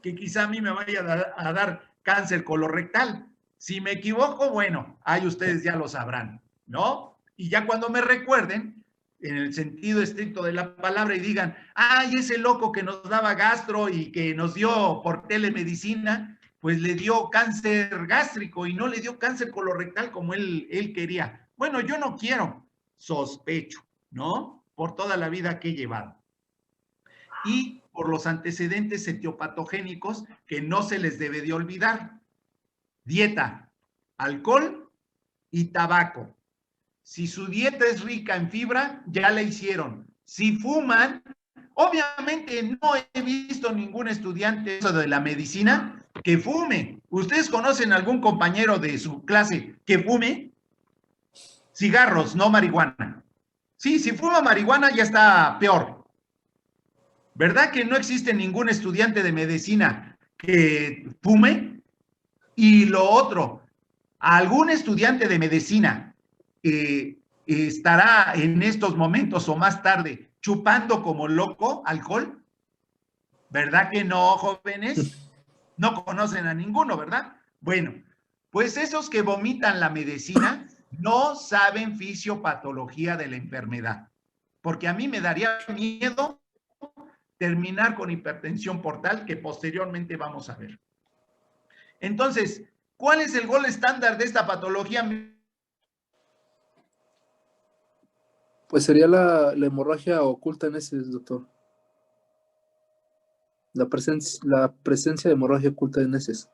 que quizá a mí me vaya a dar cáncer colorectal. Si me equivoco, bueno, ahí ustedes ya lo sabrán, ¿no? Y ya cuando me recuerden, en el sentido estricto de la palabra, y digan, ay, ese loco que nos daba gastro y que nos dio por telemedicina, pues le dio cáncer gástrico y no le dio cáncer colorectal como él quería. Bueno, yo no quiero, sospecho, ¿no? Por toda la vida que he llevado. Y por los antecedentes etiopatogénicos que no se les debe de olvidar. Dieta, alcohol y tabaco. Si su dieta es rica en fibra, ya la hicieron. Si fuman, obviamente no he visto ningún estudiante de la medicina que fume. ¿Ustedes conocen algún compañero de su clase que fume? Cigarros, no marihuana. Sí, si fuma marihuana ya está peor. ¿Verdad que no existe ningún estudiante de medicina que fume? Y lo otro, ¿algún estudiante de medicina estará en estos momentos o más tarde chupando como loco alcohol? ¿Verdad que no, jóvenes? No conocen a ninguno, ¿verdad? Bueno, pues esos que vomitan la medicina no saben fisiopatología de la enfermedad, porque a mí me daría miedo terminar con hipertensión portal, que posteriormente vamos a ver. Entonces, ¿cuál es el gol estándar de esta patología? Pues sería la hemorragia oculta en heces, doctor. La presencia de hemorragia oculta en heces.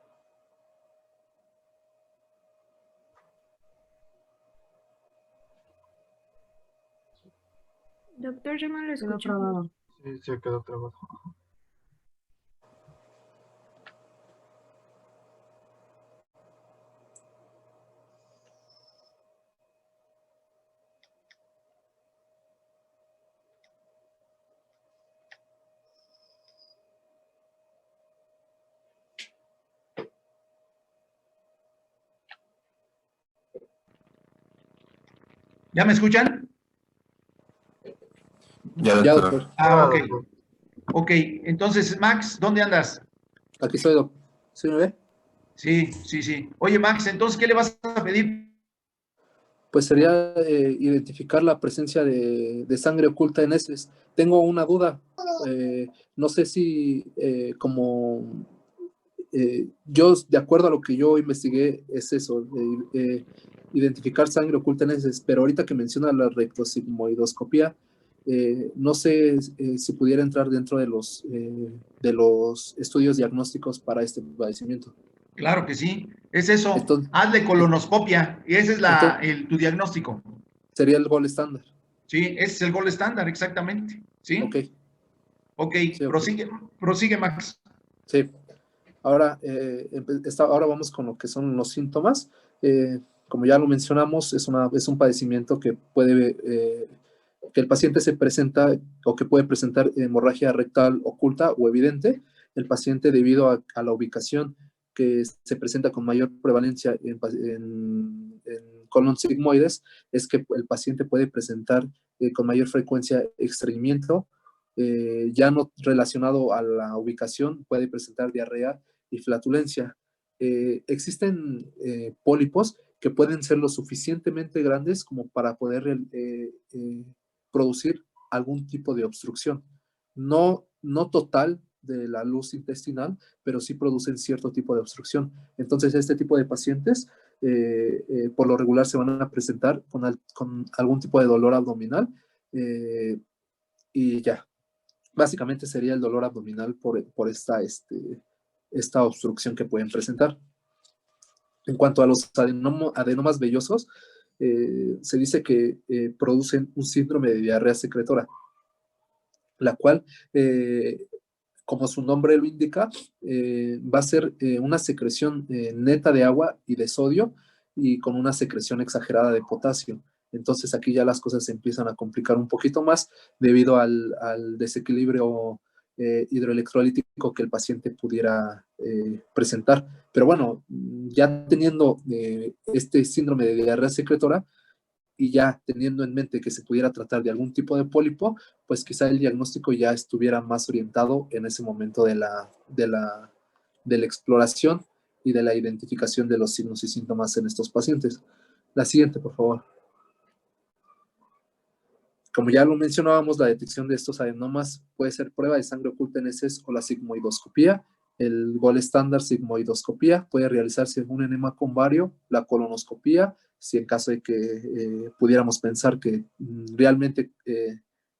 Doctor, yo no lo escucho. Sí, se quedó trabado. ¿Ya me escuchan? Ya, doctor. Ah, ok. Ok, entonces, Max, ¿dónde andas? Aquí estoy, doctor. ¿Sí me ve? Sí, sí, sí. Oye, Max, entonces, ¿qué le vas a pedir? Pues sería identificar la presencia de sangre oculta en heces. Tengo una duda. No sé si yo, de acuerdo a lo que yo investigué, es eso, identificar sangre oculta en heces, pero ahorita que menciona la rectosigmoidoscopía, no sé si pudiera entrar dentro de los estudios diagnósticos para este padecimiento. Claro que sí, es eso. Entonces, hazle colonoscopia y ese es tu diagnóstico. Sería el gol estándar. Sí, ese es el gol estándar, exactamente. ¿Sí? Ok. Ok, Sí, prosigue, Max. Sí. Ahora, ahora vamos con lo que son los síntomas. Como ya lo mencionamos, es un padecimiento que que el paciente se presenta o que puede presentar hemorragia rectal oculta o evidente. El paciente, debido a la ubicación que se presenta con mayor prevalencia en colon sigmoides, es que el paciente puede presentar con mayor frecuencia estreñimiento, ya no relacionado a la ubicación, puede presentar diarrea y flatulencia. Existen pólipos que pueden ser lo suficientemente grandes como para poder producir algún tipo de obstrucción. No total de la luz intestinal, pero sí producen cierto tipo de obstrucción. Entonces, este tipo de pacientes, por lo regular, se van a presentar con algún tipo de dolor abdominal y ya. Básicamente sería el dolor abdominal por esta obstrucción que pueden presentar. En cuanto a los adenomas vellosos, se dice que producen un síndrome de diarrea secretora, la cual como su nombre lo indica, va a ser una secreción neta de agua y de sodio y con una secreción exagerada de potasio. Entonces aquí ya las cosas se empiezan a complicar un poquito más debido al desequilibrio hidroelectrolítico que el paciente pudiera presentar. Pero bueno, ya teniendo este síndrome de diarrea secretora y ya teniendo en mente que se pudiera tratar de algún tipo de pólipo, pues quizá el diagnóstico ya estuviera más orientado en ese momento de la exploración y de la identificación de los signos y síntomas en estos pacientes. La siguiente, por favor. Como ya lo mencionábamos, la detección de estos adenomas puede ser prueba de sangre oculta en heces o la sigmoidoscopía. El gol estándar sigmoidoscopía puede realizarse en un enema con vario, la colonoscopía, si en caso de que pudiéramos pensar que realmente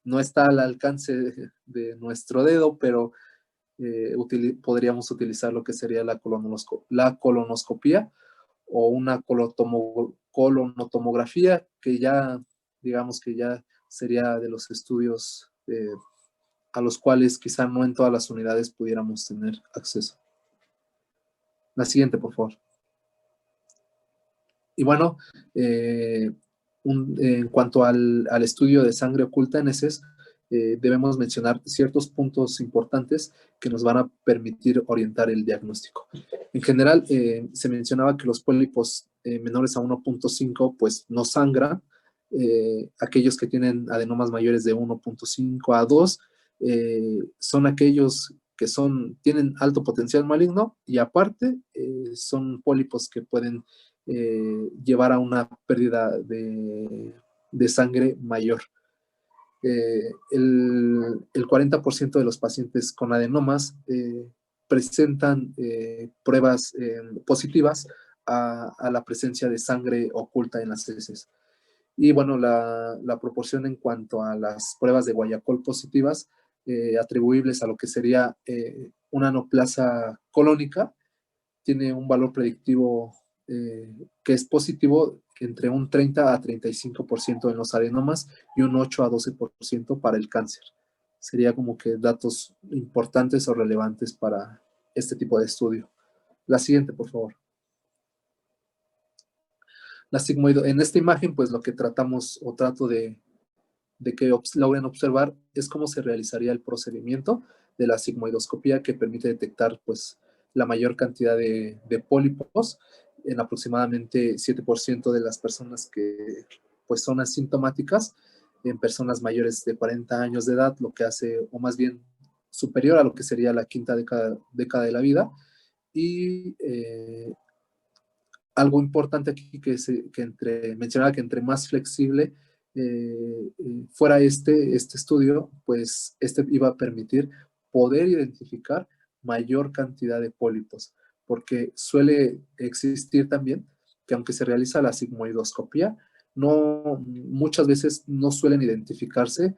no está al alcance de nuestro dedo, pero podríamos utilizar lo que sería la colonoscopía o una colonotomografía, que ya, digamos que ya sería de los estudios a los cuales quizá no en todas las unidades pudiéramos tener acceso. La siguiente, por favor. Y bueno, en cuanto al estudio de sangre oculta en heces, debemos mencionar ciertos puntos importantes que nos van a permitir orientar el diagnóstico. En general, se mencionaba que los pólipos menores a 1.5 pues no sangran. Aquellos que tienen adenomas mayores de 1.5 a 2 son aquellos que tienen alto potencial maligno y aparte son pólipos que pueden llevar a una pérdida de sangre mayor. El 40% de los pacientes con adenomas presentan pruebas positivas a la presencia de sangre oculta en las heces. Y bueno, la proporción en cuanto a las pruebas de Guayacol positivas atribuibles a lo que sería una anaplasia colónica tiene un valor predictivo que es positivo entre un 30 a 35% en los adenomas y un 8 a 12% para el cáncer. Sería como que datos importantes o relevantes para este tipo de estudio. La siguiente, por favor. En esta imagen, pues lo que tratamos o trato de que logren observar es cómo se realizaría el procedimiento de la sigmoidoscopía que permite detectar pues la mayor cantidad de pólipos en aproximadamente 7% de las personas que pues son asintomáticas, en personas mayores de 40 años de edad, lo que hace, o más bien superior a lo que sería la quinta década de la vida. Y algo importante aquí mencionaba que entre más flexible fuera este estudio, pues iba a permitir poder identificar mayor cantidad de pólipos, porque suele existir también que aunque se realiza la sigmoidoscopía, muchas veces no suelen identificarse,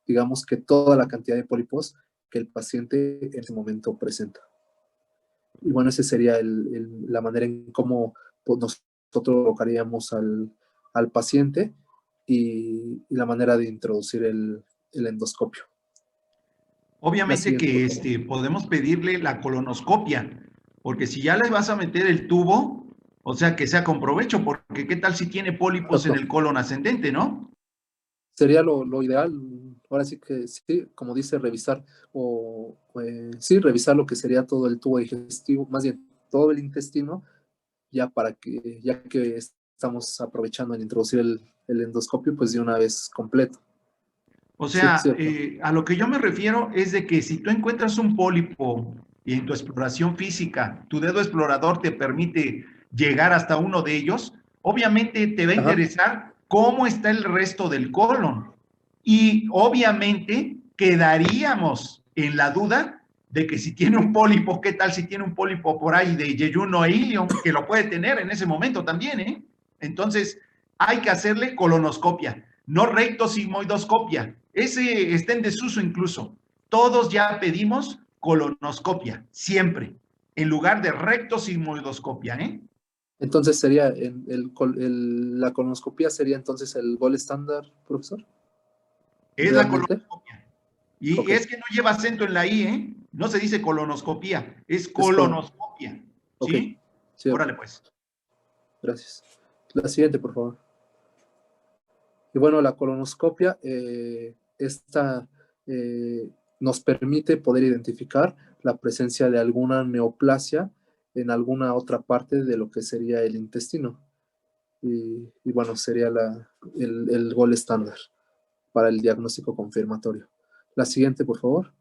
digamos que toda la cantidad de pólipos que el paciente en ese momento presenta. Y bueno, esa sería la manera en cómo pues, nosotros colocaríamos al paciente y la manera de introducir el endoscopio. Obviamente que podemos pedirle la colonoscopia, porque si ya le vas a meter el tubo, o sea, que sea con provecho, porque ¿qué tal si tiene pólipos en el colon ascendente, no? Sería lo ideal, ahora sí que sí, como dice, revisar, revisar lo que sería todo el tubo digestivo, más bien todo el intestino, ya que estamos aprovechando en introducir el endoscopio, pues de una vez completo. O sea, a lo que yo me refiero es de que si tú encuentras un pólipo y en tu exploración física, tu dedo explorador te permite llegar hasta uno de ellos, obviamente te va a interesar cómo está el resto del colon. Y obviamente quedaríamos en la duda de que si tiene un pólipo, ¿qué tal si tiene un pólipo por ahí de yeyuno e ilium, que lo puede tener en ese momento también, ¿eh? Entonces, hay que hacerle colonoscopia, no rectosigmoidoscopia. Ese está en desuso incluso. Todos ya pedimos colonoscopia, siempre, en lugar de rectosigmoidoscopia, ¿eh? Entonces sería, la colonoscopia sería entonces el gol estándar, profesor. Es la colonoscopia. Y Ok. es que no lleva acento en la I, ¿eh? No se dice colonoscopía, es colonoscopia. Ok. ¿Sí? Sí, Órale, pues. gracias. La siguiente, por favor. Y bueno, la colonoscopia, esta nos permite poder identificar la presencia de alguna neoplasia en alguna otra parte de lo que sería el intestino. Y bueno, sería el gol estándar para el diagnóstico confirmatorio. La siguiente, por favor.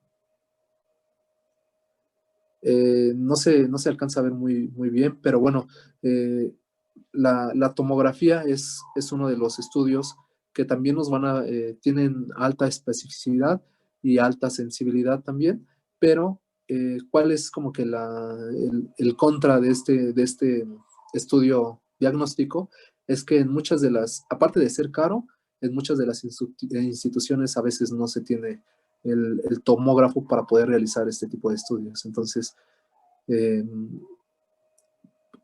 No se alcanza a ver muy bien, pero bueno, la tomografía es uno de los estudios que también tienen alta especificidad y alta sensibilidad también, pero ¿cuál es como que el contra de este estudio diagnóstico? Es que en muchas de aparte de ser caro, en muchas de las instituciones a veces no se tiene el tomógrafo para poder realizar este tipo de estudios. Entonces,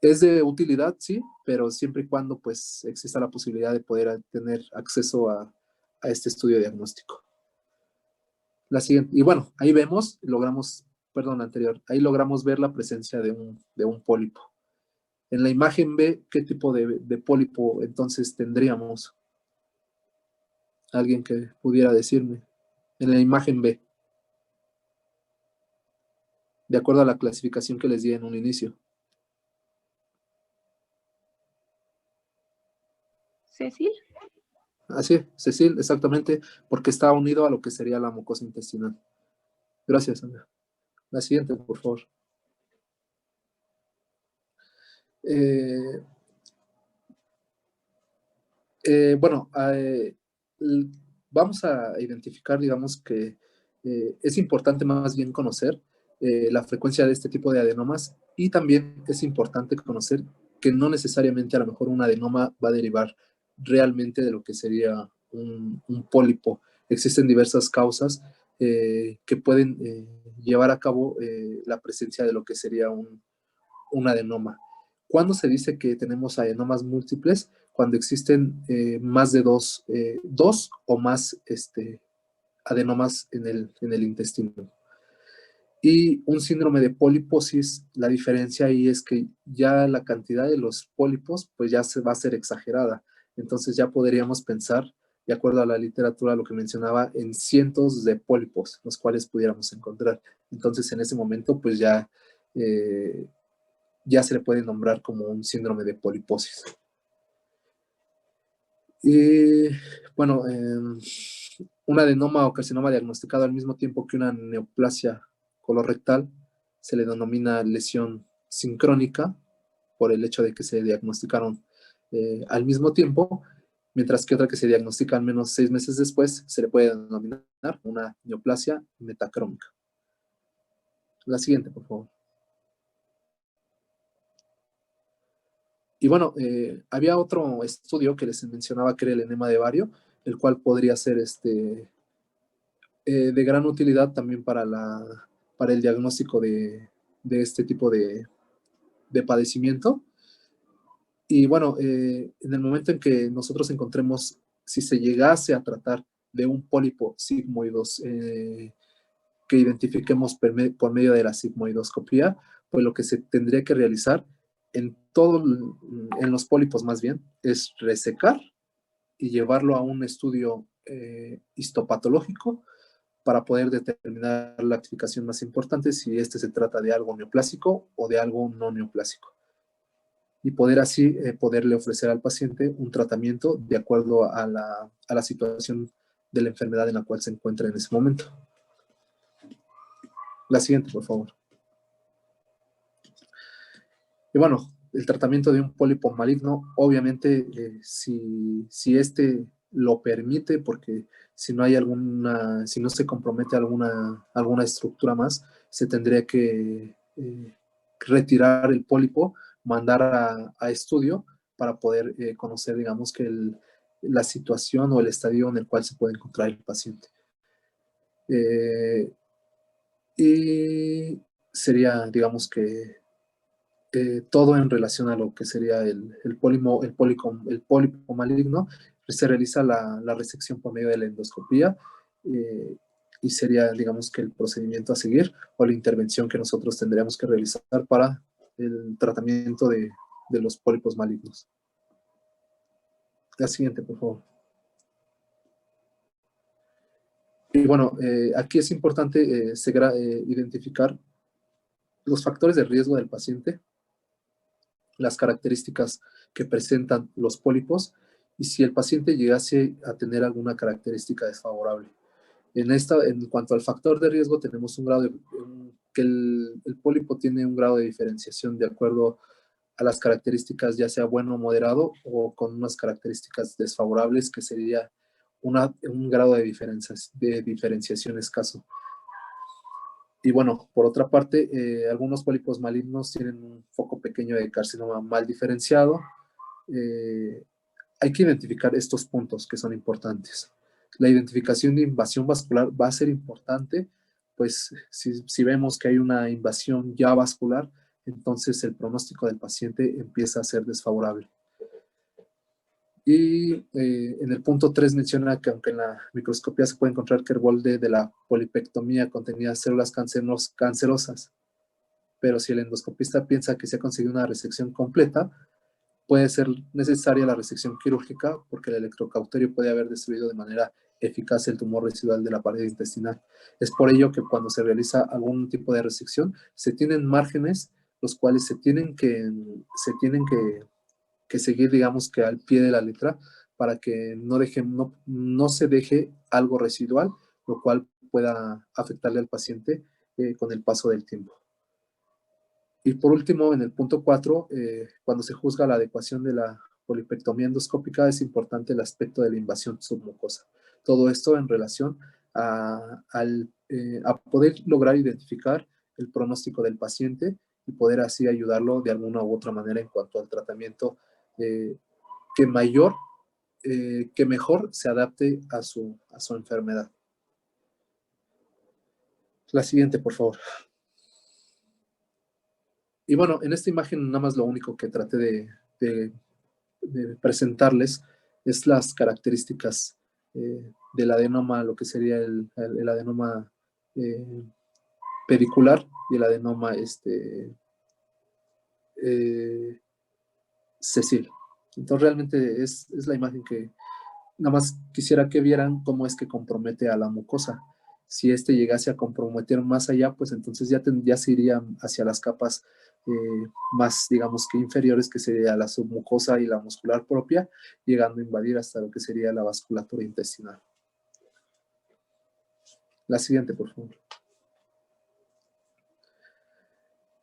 es de utilidad, sí, pero siempre y cuando pues exista la posibilidad de poder tener acceso a este estudio diagnóstico. La siguiente, y bueno, ahí ahí logramos ver la presencia de un pólipo. En la imagen B, ¿qué tipo de pólipo entonces tendríamos? Alguien que pudiera decirme. En la imagen B, de acuerdo a la clasificación que les di en un inicio. Cecil. Así, Cecil, exactamente, porque está unido a lo que sería la mucosa intestinal. Gracias, Andrea. La siguiente, por favor. Bueno, vamos a identificar, digamos que es importante más bien conocer la frecuencia de este tipo de adenomas y también es importante conocer que no necesariamente a lo mejor un adenoma va a derivar realmente de lo que sería un pólipo. Existen diversas causas que pueden llevar a cabo la presencia de lo que sería un adenoma. ¿Cuándo se dice que tenemos adenomas múltiples? Cuando existen más de dos o más adenomas en el intestino. Y un síndrome de poliposis, la diferencia ahí es que ya la cantidad de los pólipos pues ya se va a ser exagerada. Entonces ya podríamos pensar, de acuerdo a la literatura, lo que mencionaba, en cientos de pólipos, los cuales pudiéramos encontrar. Entonces en ese momento pues ya se le puede nombrar como un síndrome de poliposis. Y bueno, un adenoma o carcinoma diagnosticado al mismo tiempo que una neoplasia colorectal se le denomina lesión sincrónica por el hecho de que se diagnosticaron al mismo tiempo, mientras que otra que se diagnostica al menos 6 meses después se le puede denominar una neoplasia metacrómica. La siguiente, por favor. Y bueno, había otro estudio que les mencionaba que era el enema de Vario, el cual podría ser de gran utilidad también para el diagnóstico de este tipo de padecimiento. Y bueno, en el momento en que nosotros encontremos, si se llegase a tratar de un pólipo sigmoidos que identifiquemos por medio de la sigmoidoscopía, pues lo que se tendría que realizar en los pólipos más bien, es resecar y llevarlo a un estudio histopatológico para poder determinar la clasificación más importante, si se trata de algo neoplásico o de algo no neoplásico. Y poder así poderle ofrecer al paciente un tratamiento de acuerdo a la situación de la enfermedad en la cual se encuentra en ese momento. La siguiente, por favor. Y bueno, el tratamiento de un pólipo maligno, obviamente, si lo permite, porque si no se compromete alguna estructura más, se tendría que retirar el pólipo, mandar a estudio para poder conocer, digamos, que la situación o el estadio en el cual se puede encontrar el paciente. Y sería, digamos que todo en relación a lo que sería el pólipo maligno. Se realiza la resección por medio de la endoscopía. y sería, digamos, que el procedimiento a seguir o la intervención que nosotros tendríamos que realizar para el tratamiento de los pólipos malignos. La siguiente, por favor. Y bueno, aquí es importante identificar los factores de riesgo del paciente, las características que presentan los pólipos y si el paciente llegase a tener alguna característica desfavorable. En cuanto al factor de riesgo, tenemos un grado que el pólipo tiene un grado de diferenciación de acuerdo a las características, ya sea bueno o moderado, o con unas características desfavorables, que sería un grado de diferenciación escaso. Y bueno, por otra parte, algunos pólipos malignos tienen un foco pequeño de carcinoma mal diferenciado. Hay que identificar estos puntos que son importantes. La identificación de invasión vascular va a ser importante, pues si vemos que hay una invasión ya vascular, entonces el pronóstico del paciente empieza a ser desfavorable. Y en el punto 3 menciona que aunque en la microscopía se puede encontrar que el molde de la polipectomía contenía células cancerosas, pero si el endoscopista piensa que se ha conseguido una resección completa, puede ser necesaria la resección quirúrgica porque el electrocauterio puede haber destruido de manera eficaz el tumor residual de la pared intestinal. Es por ello que cuando se realiza algún tipo de resección, se tienen márgenes los cuales se tienen que seguir, digamos, que al pie de la letra para que no se deje algo residual, lo cual pueda afectarle al paciente con el paso del tiempo. Y por último, en el punto 4, cuando se juzga la adecuación de la polipectomía endoscópica, es importante el aspecto de la invasión submucosa. Todo esto en relación a poder lograr identificar el pronóstico del paciente y poder así ayudarlo de alguna u otra manera en cuanto al tratamiento que mejor se adapte a su enfermedad. La siguiente, por favor. Y bueno, en esta imagen nada más lo único que traté de presentarles es las características del adenoma, lo que sería el adenoma pedicular y el adenoma sesil. Entonces realmente es la imagen que nada más quisiera que vieran cómo es que compromete a la mucosa. Si llegase a comprometer más allá, pues entonces ya se iría hacia las capas más, digamos, que inferiores, que sería la submucosa y la muscular propia, llegando a invadir hasta lo que sería la vasculatura intestinal. La siguiente, por favor.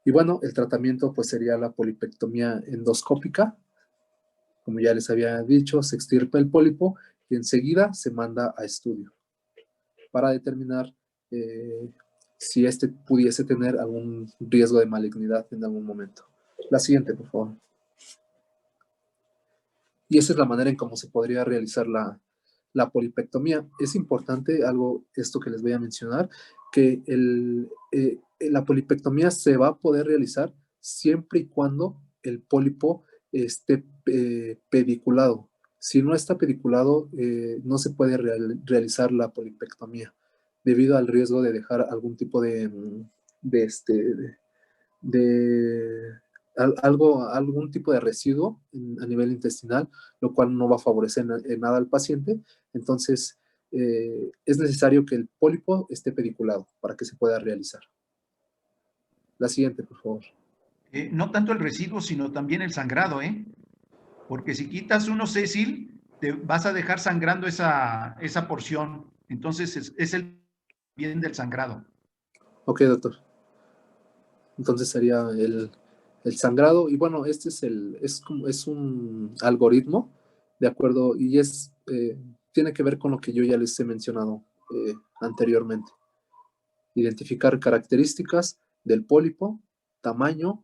Y bueno, el tratamiento pues sería la polipectomía endoscópica. Como ya les había dicho, se extirpa el pólipo y enseguida se manda a estudio para determinar si pudiese tener algún riesgo de malignidad en algún momento. La siguiente, por favor. Y esa es la manera en cómo se podría realizar la polipectomía. Es importante esto que les voy a mencionar, que la polipectomía se va a poder realizar siempre y cuando el pólipo esté pediculado. Si no está pediculado, no se puede realizar la polipectomía debido al riesgo de dejar algún tipo algún tipo de residuo a nivel intestinal, lo cual no va a favorecer en nada al paciente. Entonces, es necesario que el pólipo esté pediculado para que se pueda realizar. La siguiente, por favor. No tanto el residuo, sino también el sangrado, porque si quitas uno sésil, te vas a dejar sangrando esa porción. Entonces, es el bien del sangrado. Ok, doctor. Entonces sería el sangrado. Y bueno, este es un algoritmo, de acuerdo, y tiene que ver con lo que yo ya les he mencionado anteriormente. Identificar características del pólipo, tamaño,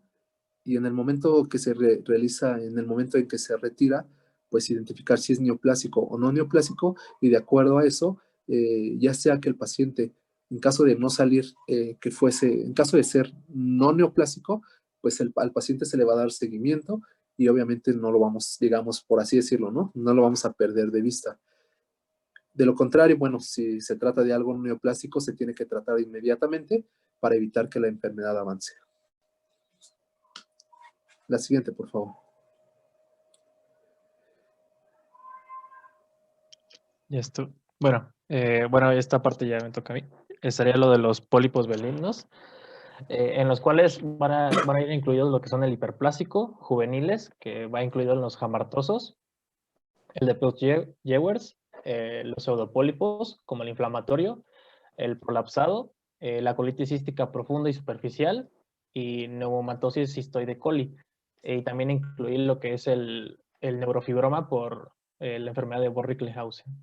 y en el momento que se realiza, en el momento en que se retira, pues identificar si es neoplásico o no neoplásico, y de acuerdo a eso, ya sea que el paciente, en caso de no salir, en caso de ser no neoplásico, pues al paciente se le va a dar seguimiento y obviamente no lo vamos, digamos, por así decirlo, ¿no? No lo vamos a perder de vista. De lo contrario, bueno, si se trata de algo neoplásico, se tiene que tratar inmediatamente para evitar que la enfermedad avance. La siguiente, por favor. Ya esto. Bueno, esta parte ya me toca a mí. Sería lo de los pólipos benignos, en los cuales van a ir incluidos lo que son el hiperplásico, juveniles, que va incluido en los jamartosos, el de Peutz-Jeghers, los pseudopólipos, como el inflamatorio, el prolapsado, la colitis cística profunda y superficial, y neumomatosis cistoide coli. Y también incluir lo que es el neurofibroma por la enfermedad de Borrick-Lehausen.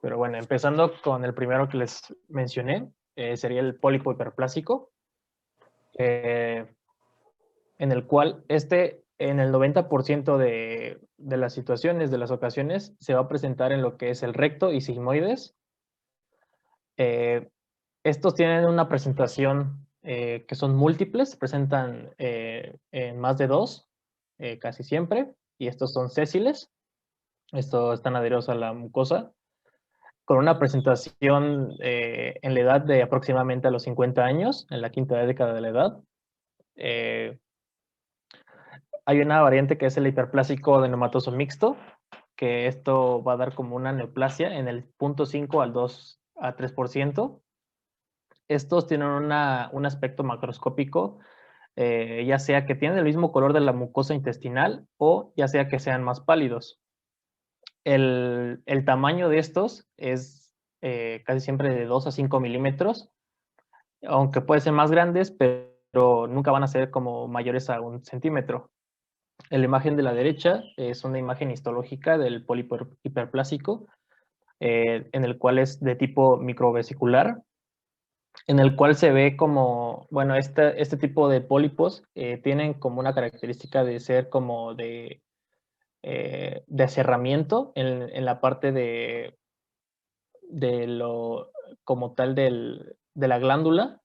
Pero bueno, empezando con el primero que les mencioné, sería el pólipo hiperplásico, en el cual en el 90% de las situaciones, de las ocasiones, se va a presentar en lo que es el recto y sigmoides. Estos tienen una presentación que son múltiples, presentan en más de 2, casi siempre, y estos son sésiles. Estos están adheridos a la mucosa, con una presentación en la edad de aproximadamente a los 50 años, en la quinta década de la edad. Hay una variante que es el hiperplásico adenomatoso mixto, que esto va a dar como una neoplasia en el 0.5 al 2 a 3%. Estos tienen un aspecto macroscópico, ya sea que tienen el mismo color de la mucosa intestinal o ya sea que sean más pálidos. El tamaño de estos es casi siempre de 2 a 5 milímetros, aunque pueden ser más grandes, pero nunca van a ser como mayores a 1 centímetro. La imagen de la derecha es una imagen histológica del pólipo hiperplásico, en el cual es de tipo microvesicular, en el cual se ve como, bueno, este tipo de pólipos tienen como una característica de ser como de aserramiento en la parte de lo como tal de la glándula.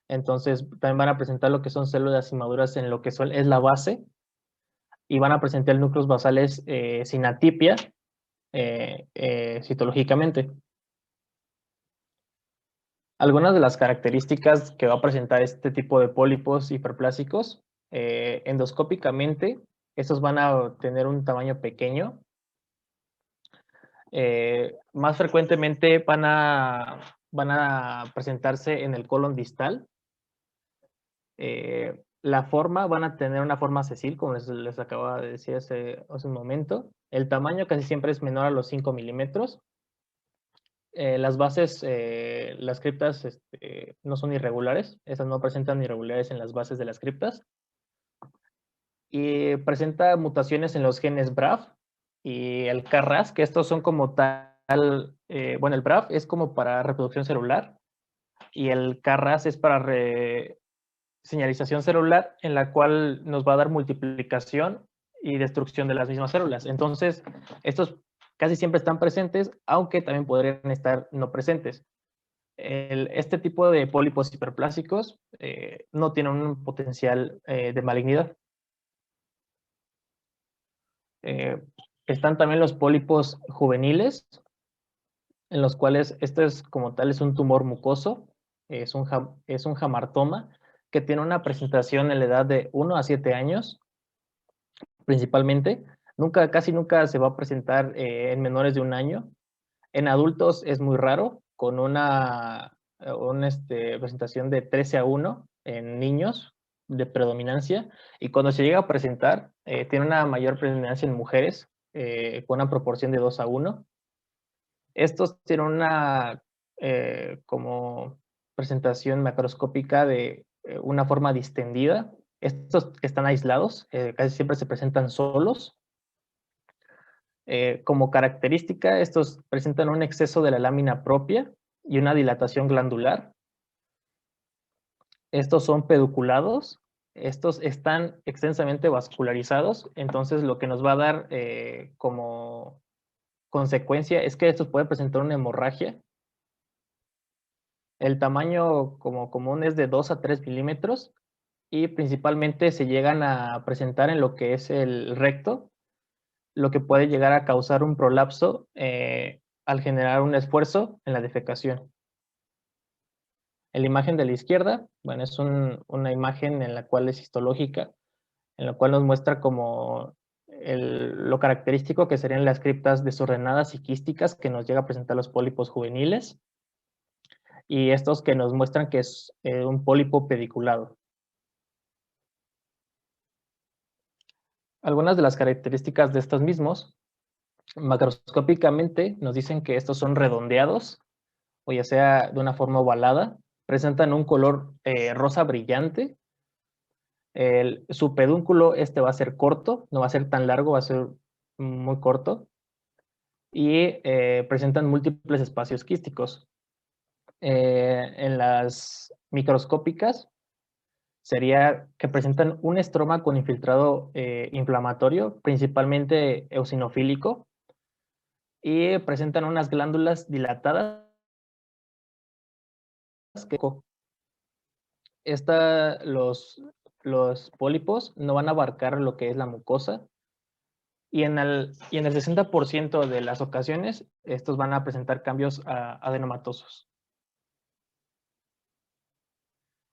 Entonces también van a presentar lo que son células inmaduras en lo que es la base, y van a presentar núcleos basales sin atipia citológicamente. Algunas de las características que va a presentar este tipo de pólipos hiperplásicos, endoscópicamente, estos van a tener un tamaño pequeño. Más frecuentemente van a presentarse en el colon distal. La forma, van a tener una forma sesil, como les acababa de decir hace un momento. El tamaño casi siempre es menor a los 5 milímetros. Las bases, las criptas no son irregulares, esas no presentan irregularidades en las bases de las criptas. Y presenta mutaciones en los genes BRAF y el KRAS, que estos son como tal, bueno, el BRAF es como para reproducción celular y el KRAS es para señalización celular, en la cual nos va a dar multiplicación y destrucción de las mismas células. Entonces, estos casi siempre están presentes, aunque también podrían estar no presentes. Este tipo de pólipos hiperplásicos no tienen un potencial de malignidad. Están también los pólipos juveniles, en los cuales este es como tal es un tumor mucoso, es un hamartoma, que tiene una presentación en la edad de 1 a 7 años, principalmente. Casi nunca se va a presentar en menores de 1 año. En adultos es muy raro, con una presentación de 13 a 1 en niños de predominancia, y cuando se llega a presentar, tiene una mayor predominancia en mujeres, con una proporción de 2 a 1. Estos tienen una como presentación macroscópica de una forma distendida. Estos están aislados, casi siempre se presentan solos. Como característica, estos presentan un exceso de la lámina propia y una dilatación glandular. Estos son pedunculados, estos están extensamente vascularizados, entonces lo que nos va a dar como consecuencia es que estos pueden presentar una hemorragia. El tamaño como común es de 2 a 3 milímetros y principalmente se llegan a presentar en lo que es el recto, lo que puede llegar a causar un prolapso al generar un esfuerzo en la defecación. En la imagen de la izquierda, bueno, es una imagen en la cual es histológica, en la cual nos muestra como lo característico que serían las criptas desordenadas y quísticas que nos llega a presentar los pólipos juveniles, y estos que nos muestran que es un pólipo pediculado. Algunas de las características de estos mismos, macroscópicamente nos dicen que estos son redondeados, o ya sea de una forma ovalada, presentan un color rosa brillante. Su pedúnculo va a ser corto, no va a ser tan largo, va a ser muy corto, y presentan múltiples espacios quísticos. En las microscópicas sería que presentan un estroma con infiltrado inflamatorio, principalmente eosinofílico, y presentan unas glándulas dilatadas que los pólipos no van a abarcar lo que es la mucosa, y en el 60% de las ocasiones estos van a presentar cambios adenomatosos.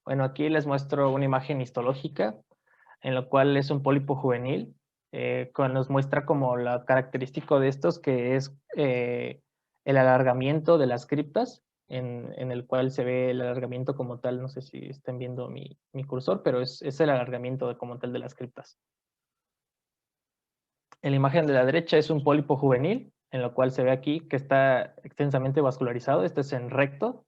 Bueno, aquí les muestro una imagen histológica en la cual es un pólipo juvenil, nos muestra como lo característico de estos, que es el alargamiento de las criptas, en el cual se ve el alargamiento como tal. No sé si están viendo mi cursor, pero es el alargamiento como tal de las criptas. En la imagen de la derecha es un pólipo juvenil, en lo cual se ve aquí que está extensamente vascularizado. Este es en recto.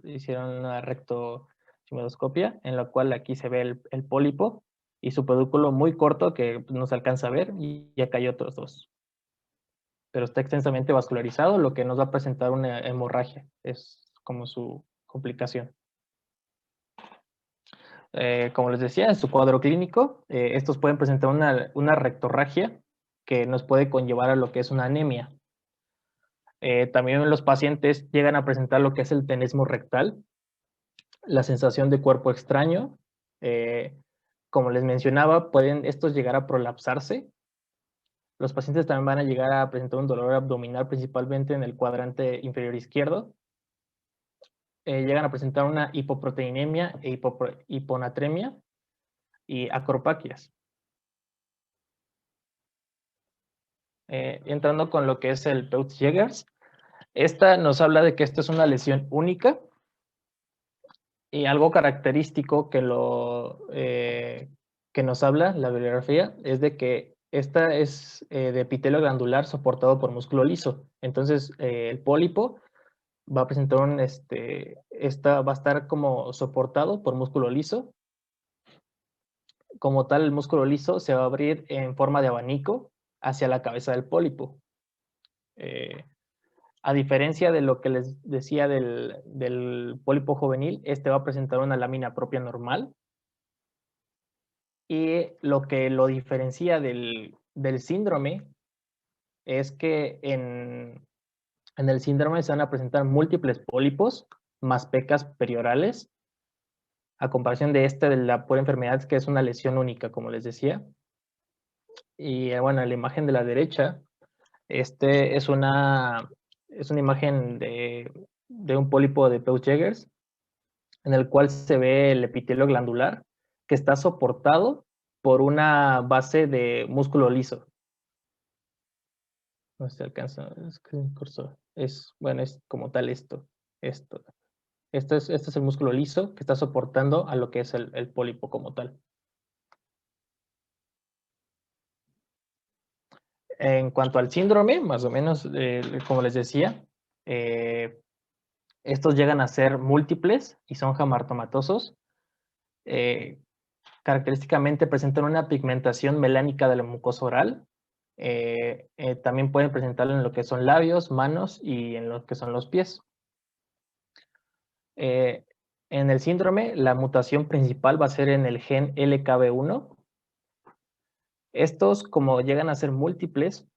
Hicieron una rectosimodoscopia, en la cual aquí se ve el pólipo y su pedúnculo muy corto, que no se alcanza a ver, y acá hay otros dos. Pero está extensamente vascularizado, lo que nos va a presentar una hemorragia. Es como su complicación. Como les decía, en su cuadro clínico, estos pueden presentar una rectorragia que nos puede conllevar a lo que es una anemia. También los pacientes llegan a presentar lo que es el tenesmo rectal, la sensación de cuerpo extraño. Como les mencionaba, pueden estos llegar a prolapsarse. Los pacientes también van a llegar a presentar un dolor abdominal, principalmente en el cuadrante inferior izquierdo. Llegan a presentar una hipoproteinemia e hiponatremia y acropaquias. Entrando con lo que es el Peutz-Jeghers, esta nos habla de que esto es una lesión única, y algo característico que nos habla la bibliografía es de que esta es de epitelio glandular soportado por músculo liso. Entonces, el pólipo va a presentar va a estar como soportado por músculo liso. Como tal, el músculo liso se va a abrir en forma de abanico hacia la cabeza del pólipo. A diferencia de lo que les decía del pólipo juvenil, este va a presentar una lámina propia normal. Y lo que lo diferencia del síndrome es que en el síndrome se van a presentar múltiples pólipos más pecas periorales, a comparación de de la pura enfermedad, que es una lesión única, como les decía. Y bueno, en la imagen de la derecha, es una imagen de un pólipo de Peutz-Jeghers, en el cual se ve el epitelio glandular, que está soportado por una base de músculo liso. No se alcanza, es que el cursor es como tal esto. Este es el músculo liso que está soportando a lo que es el pólipo como tal. En cuanto al síndrome, más o menos, como les decía, estos llegan a ser múltiples y son jamartomatosos. Característicamente presentan una pigmentación melánica de la mucosa oral. También pueden presentarlo en lo que son labios, manos y en lo que son los pies. En el síndrome, la mutación principal va a ser en el gen LKB1. Estos, como llegan a ser múltiples,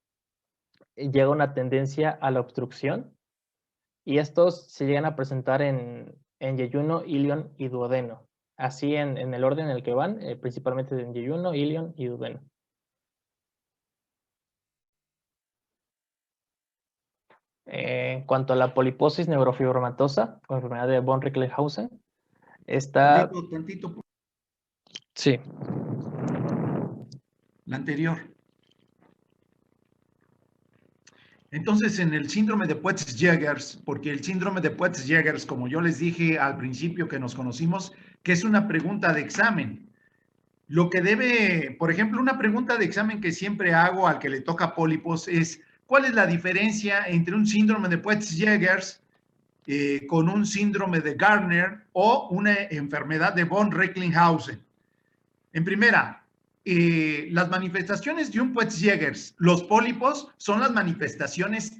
llega una tendencia a la obstrucción, y estos se llegan a presentar en yeyuno, ilion y duodeno. Así en el orden en el que van, principalmente en yeyuno, ilion y duodeno. En cuanto a la poliposis neurofibromatosa, con enfermedad de von Recklinghausen, está... Tantito. Sí. La anterior. Entonces, en el síndrome de Peutz-Jeghers, porque el síndrome de Peutz-Jeghers, como yo les dije al principio que nos conocimos, que es una pregunta de examen. Lo que debe, por ejemplo, una pregunta de examen que siempre hago al que le toca pólipos es, ¿cuál es la diferencia entre un síndrome de Peutz-Jeghers con un síndrome de Gardner o una enfermedad de von Recklinghausen? En primera, las manifestaciones de un Peutz-Jeghers, los pólipos son las manifestaciones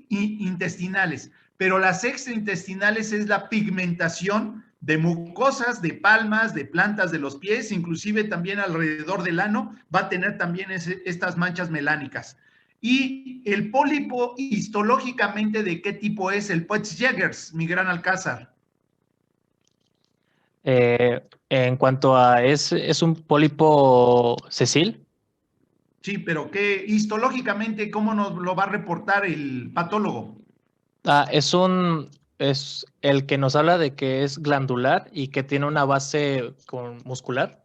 intestinales, pero las extraintestinales es la pigmentación de mucosas, de palmas, de plantas de los pies, inclusive también alrededor del ano va a tener también estas manchas melánicas. Y el pólipo histológicamente, ¿de qué tipo es el Peutz-Jeghers, mi gran Alcázar? En cuanto a, ¿es un pólipo sessil? Sí, pero ¿qué histológicamente cómo nos lo va a reportar el patólogo? Es el que nos habla de que es glandular y que tiene una base muscular,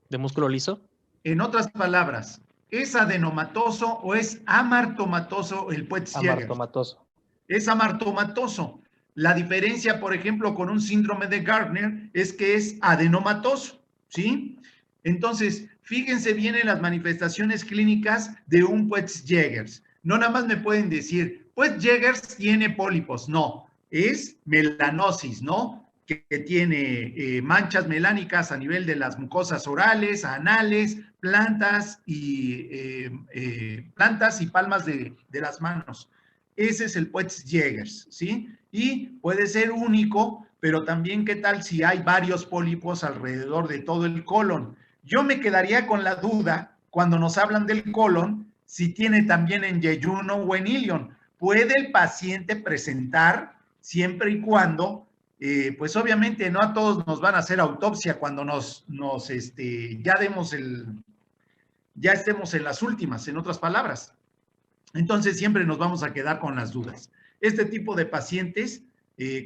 de músculo liso. En otras palabras, ¿es adenomatoso o es amartomatoso el Peutz-Jeghers? Amartomatoso. Es amartomatoso. La diferencia, por ejemplo, con un síndrome de Gardner es que es adenomatoso, ¿sí? Entonces, fíjense bien en las manifestaciones clínicas de un Peutz-Jeghers. No nada más me pueden decir, Peutz-Jeghers tiene pólipos. No, es melanosis, ¿no? Que tiene manchas melánicas a nivel de las mucosas orales, anales, plantas y palmas de las manos. Ese es el Peutz-Jeghers, ¿sí? Y puede ser único, pero también ¿qué tal si hay varios pólipos alrededor de todo el colon? Yo me quedaría con la duda cuando nos hablan del colon, si tiene también en yeyuno o en ilion. ¿Puede el paciente presentar siempre y cuando, pues obviamente no a todos nos van a hacer autopsia cuando ya estemos en las últimas, en otras palabras? Entonces siempre nos vamos a quedar con las dudas. Este tipo de pacientes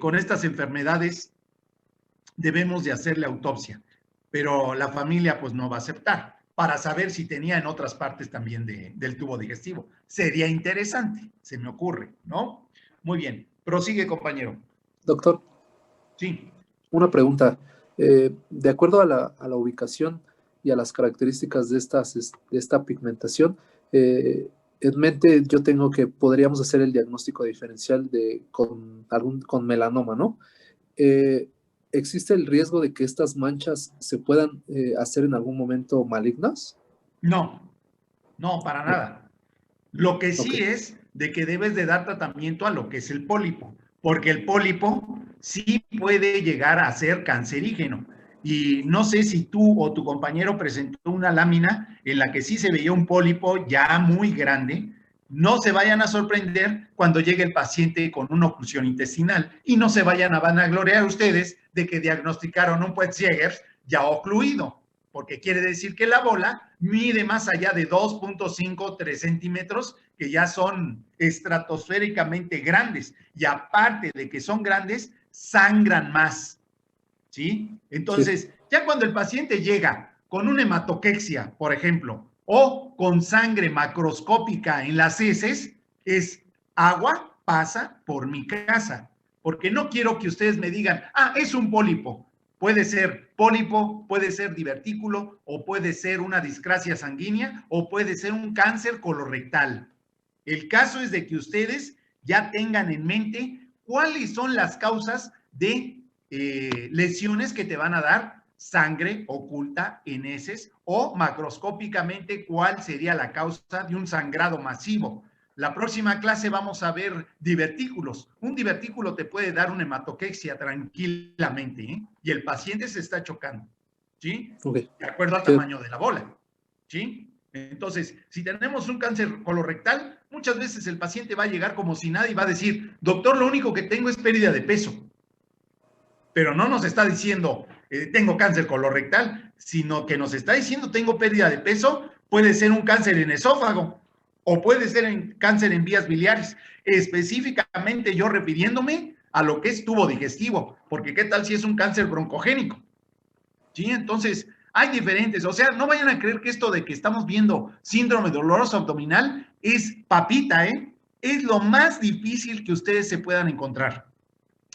con estas enfermedades debemos de hacerle autopsia, pero la familia pues no va a aceptar para saber si tenía en otras partes también del tubo digestivo. Sería interesante, se me ocurre, ¿no? Muy bien, prosigue, compañero. Doctor. Sí. Una pregunta. De acuerdo a la ubicación y a las características de esta pigmentación, en mente yo tengo que podríamos hacer el diagnóstico diferencial con melanoma, ¿no? ¿Existe el riesgo de que estas manchas se puedan hacer en algún momento malignas? No, para nada. Lo que sí es de que debes de dar tratamiento a lo que es el pólipo, porque el pólipo sí puede llegar a ser cancerígeno. Y no sé si tú o tu compañero presentó una lámina en la que sí se veía un pólipo ya muy grande. No se vayan a sorprender cuando llegue el paciente con una oclusión intestinal y no se vayan a vanagloriar ustedes de que diagnosticaron un Peutz-Jeghers ya ocluido, porque quiere decir que la bola mide más allá de 2.5, 3 centímetros, que ya son estratosféricamente grandes, y aparte de que son grandes, sangran más, ¿sí? Entonces, ya cuando el paciente llega con una hematoquexia, por ejemplo, o con sangre macroscópica en las heces, es agua pasa por mi casa, porque no quiero que ustedes me digan, es un pólipo. Puede ser pólipo, puede ser divertículo, o puede ser una discrasia sanguínea, o puede ser un cáncer colorectal. El caso es de que ustedes ya tengan en mente cuáles son las causas de lesiones que te van a dar sangre oculta en heces, o macroscópicamente cuál sería la causa de un sangrado masivo. La próxima clase vamos a ver divertículos. Un divertículo te puede dar una hematoquexia tranquilamente, ¿eh? Y el paciente se está chocando, ¿sí? De acuerdo al tamaño de la bola, ¿sí? Entonces, si tenemos un cáncer colorectal, muchas veces el paciente va a llegar como si nada y va a decir, doctor, lo único que tengo es pérdida de peso. Pero no nos está diciendo, tengo cáncer colorectal, sino que nos está diciendo, tengo pérdida de peso, puede ser un cáncer en esófago. o puede ser en cáncer en vías biliares, específicamente yo refiriéndome a lo que es tubo digestivo, porque qué tal si es un cáncer broncogénico, ¿sí? Entonces, hay diferentes, o sea, no vayan a creer que esto de que estamos viendo síndrome doloroso abdominal es papita, ¿eh? Es lo más difícil que ustedes se puedan encontrar.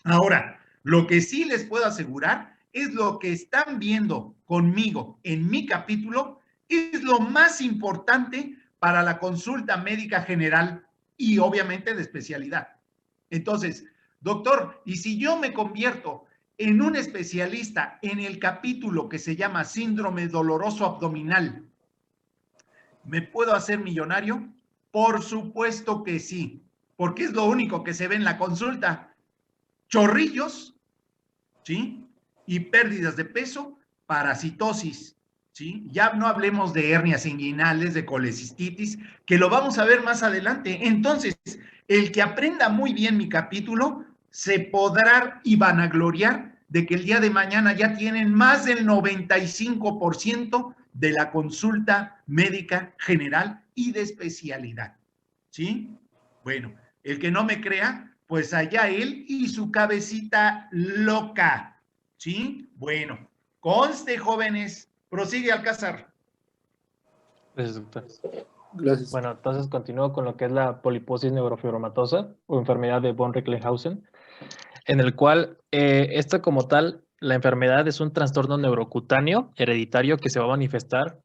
Ahora, lo que sí les puedo asegurar es lo que están viendo conmigo en mi capítulo, es lo más importante para la consulta médica general y obviamente de especialidad. Entonces, doctor, ¿y si yo me convierto en un especialista en el capítulo que se llama síndrome doloroso abdominal, ¿me puedo hacer millonario? Por supuesto que sí, porque es lo único que se ve en la consulta. Chorrillos, ¿sí? Y pérdidas de peso, parasitosis, ¿sí? Ya no hablemos de hernias inguinales, de colecistitis, que lo vamos a ver más adelante. Entonces, el que aprenda muy bien mi capítulo se podrá y vanagloriar de que el día de mañana ya tienen más del 95% de la consulta médica general y de especialidad, ¿sí? Bueno, el que no me crea, pues allá él y su cabecita loca, ¿sí? Bueno, conste, jóvenes, prosigue Alcázar. Gracias, doctor. Gracias. Bueno, entonces continúo con lo que es la poliposis neurofibromatosa o enfermedad de von Recklinghausen, en el cual esta como tal, la enfermedad es un trastorno neurocutáneo hereditario que se va a manifestar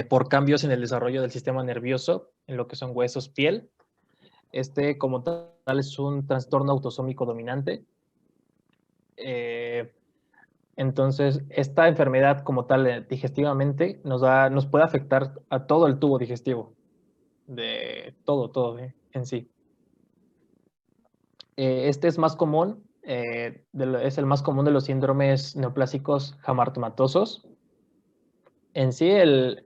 por cambios en el desarrollo del sistema nervioso, en lo que son huesos, piel. Este como tal es un trastorno autosómico dominante. Entonces, esta enfermedad como tal digestivamente nos puede afectar a todo el tubo digestivo, de todo en sí. Este es más común, es el más común de los síndromes neoplásicos hamartomatosos. En sí,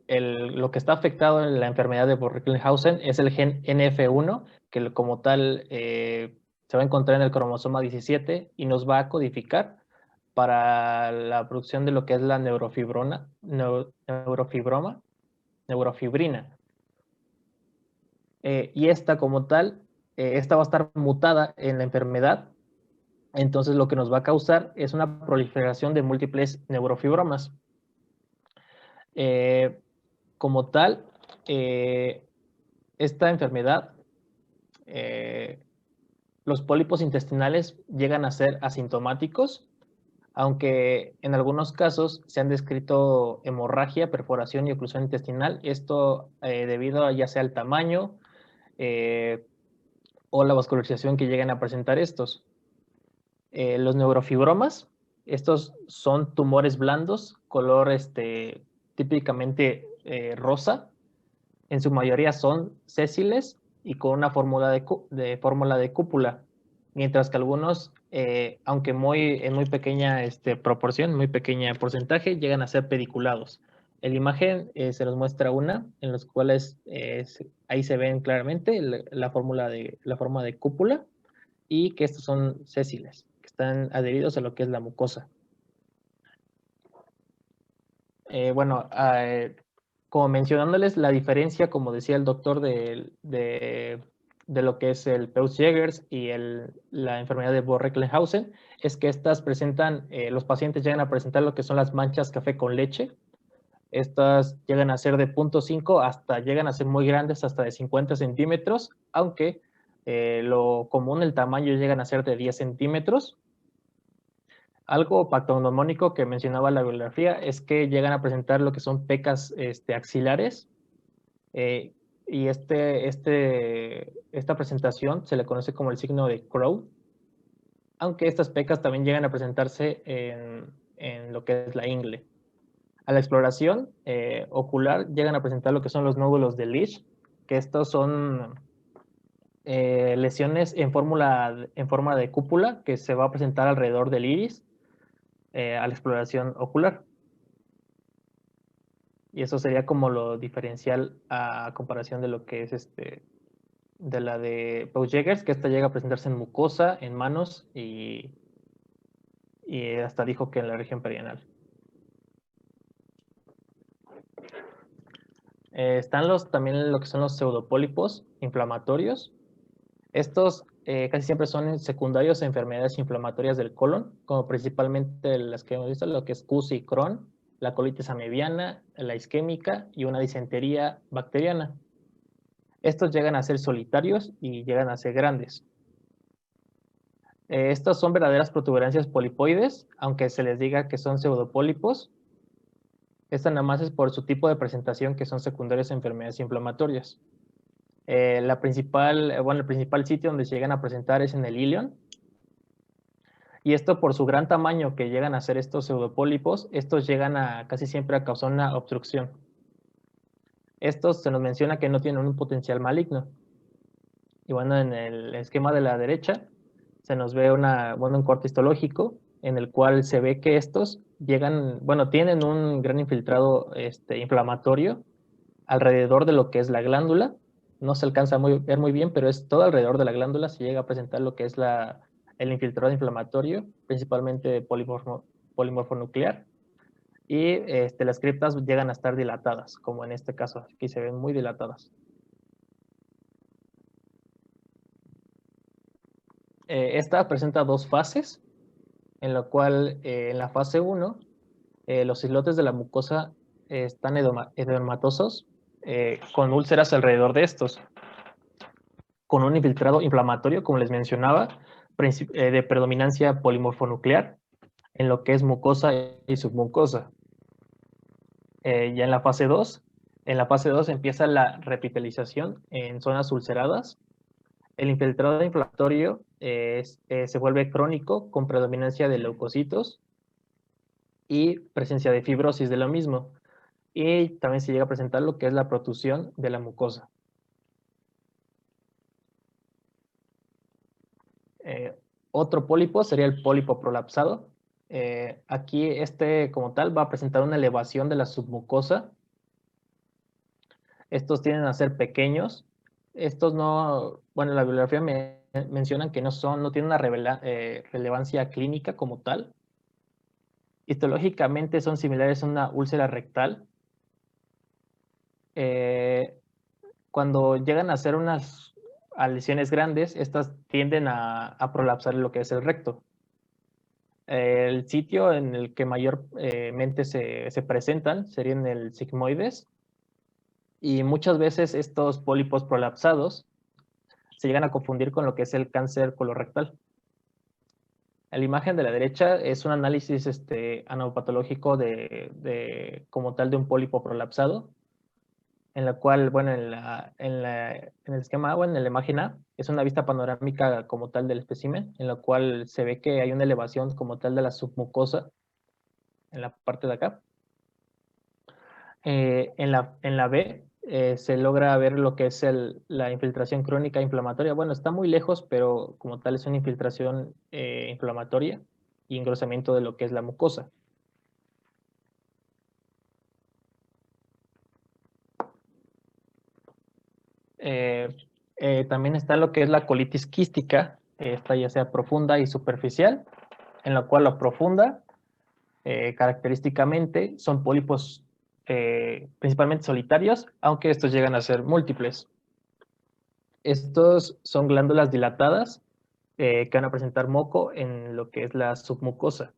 lo que está afectado en la enfermedad de von Recklinghausen es el gen NF1, que como tal se va a encontrar en el cromosoma 17 y nos va a codificar para la producción de lo que es la neurofibrina. Y esta como tal, esta va a estar mutada en la enfermedad, entonces lo que nos va a causar es una proliferación de múltiples neurofibromas. Como tal, esta enfermedad, los pólipos intestinales llegan a ser asintomáticos, aunque en algunos casos se han descrito hemorragia, perforación y oclusión intestinal, esto debido a ya sea el tamaño o la vascularización que llegan a presentar estos. Los neurofibromas, estos son tumores blandos, color típicamente rosa, en su mayoría son sésiles y con una fórmula de cúpula, mientras que algunos, aunque en muy pequeña proporción, muy pequeña porcentaje, llegan a ser pediculados. En la imagen se nos muestra una, en los cuales ahí se ven claramente la forma de cúpula y que estos son sésiles, que están adheridos a lo que es la mucosa. Como mencionándoles la diferencia, como decía el doctor, de lo que es el Peutz-Jeghers y la enfermedad de von Recklinghausen, es que estas presentan, los pacientes llegan a presentar lo que son las manchas café con leche. Estas llegan a ser de 0.5 hasta llegan a ser muy grandes, hasta de 50 centímetros, aunque lo común, el tamaño llegan a ser de 10 centímetros. Algo patognomónico que mencionaba la bibliografía es que llegan a presentar lo que son pecas axilares y esta presentación se le conoce como el signo de Crow, aunque estas pecas también llegan a presentarse en lo que es la ingle. A la exploración ocular llegan a presentar lo que son los nódulos de Leach, que estos son lesiones en forma de cúpula que se va a presentar alrededor del iris a la exploración ocular. Y eso sería como lo diferencial a comparación de lo que es de la de Peutz-Jeghers, que esta llega a presentarse en mucosa, en manos y hasta dijo que en la región perianal. Están también lo que son los pseudopólipos inflamatorios. Estos casi siempre son secundarios a enfermedades inflamatorias del colon, como principalmente las que hemos visto, lo que es CUS y Crohn, la colitis amebiana, la isquémica y una disentería bacteriana. Estos llegan a ser solitarios y llegan a ser grandes. Estas son verdaderas protuberancias polipoides, aunque se les diga que son pseudopólipos. Esta nada más es por su tipo de presentación, que son secundarios a enfermedades inflamatorias. El principal sitio donde se llegan a presentar es en el ilion. Y esto por su gran tamaño que llegan a ser estos pseudopólipos, estos llegan casi siempre a causar una obstrucción. Estos se nos menciona que no tienen un potencial maligno. Y bueno, en el esquema de la derecha se nos ve un corte histológico en el cual se ve que estos tienen un gran infiltrado inflamatorio alrededor de lo que es la glándula. No se alcanza a ver muy bien, pero es todo alrededor de la glándula se llega a presentar lo que es el infiltrado inflamatorio, principalmente polimorfonuclear. Y las criptas llegan a estar dilatadas, como en este caso, aquí se ven muy dilatadas. Esta presenta dos fases, en la cual en la fase 1 los islotes de la mucosa están edematosos con úlceras alrededor de estos, con un infiltrado inflamatorio, como les mencionaba, de predominancia polimorfonuclear en lo que es mucosa y submucosa. Ya en la fase 2 empieza la repitelización en zonas ulceradas. El infiltrado inflamatorio se vuelve crónico con predominancia de leucocitos y presencia de fibrosis de lo mismo. Y también se llega a presentar lo que es la protusión de la mucosa. Otro pólipo sería el pólipo prolapsado. Aquí como tal va a presentar una elevación de la submucosa. Estos tienden a ser pequeños. Estos no, bueno, la bibliografía mencionan que no tienen una relevancia clínica como tal. Histológicamente son similares a una úlcera rectal. Cuando llegan a ser unas lesiones grandes, estas tienden a prolapsar lo que es el recto. El sitio en el que mayormente se presentan sería en el sigmoides, y muchas veces estos pólipos prolapsados se llegan a confundir con lo que es el cáncer colorectal. La imagen de la derecha es un análisis anatopatológico como tal de un pólipo prolapsado, en la cual, bueno, en el esquema, bueno, en la imagen A, es una vista panorámica como tal del espécimen, en la cual se ve que hay una elevación como tal de la submucosa en la parte de acá. En la B se logra ver lo que es la infiltración crónica inflamatoria. Bueno, está muy lejos, pero como tal es una infiltración inflamatoria y engrosamiento de lo que es la mucosa. También está lo que es la colitis quística, esta ya sea profunda y superficial, en la cual la profunda característicamente son pólipos principalmente solitarios, aunque estos llegan a ser múltiples. Estos son glándulas dilatadas que van a presentar moco en lo que es la submucosa.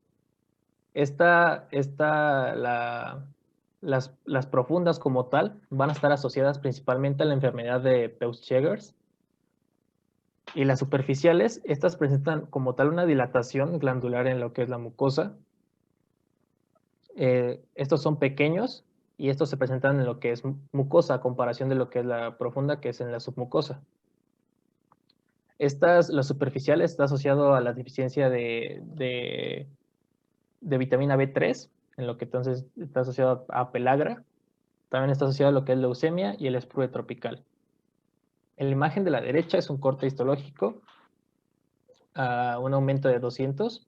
Las profundas como tal van a estar asociadas principalmente a la enfermedad de Peutz-Jeghers. Y las superficiales, estas presentan como tal una dilatación glandular en lo que es la mucosa. Estos son pequeños y estos se presentan en lo que es mucosa a comparación de lo que es la profunda, que es en la submucosa. Las superficiales está asociado a la deficiencia de vitamina B3, en lo que entonces está asociado a pelagra. También está asociado a lo que es leucemia y el sprue tropical. En la imagen de la derecha es un corte histológico, un aumento de 200.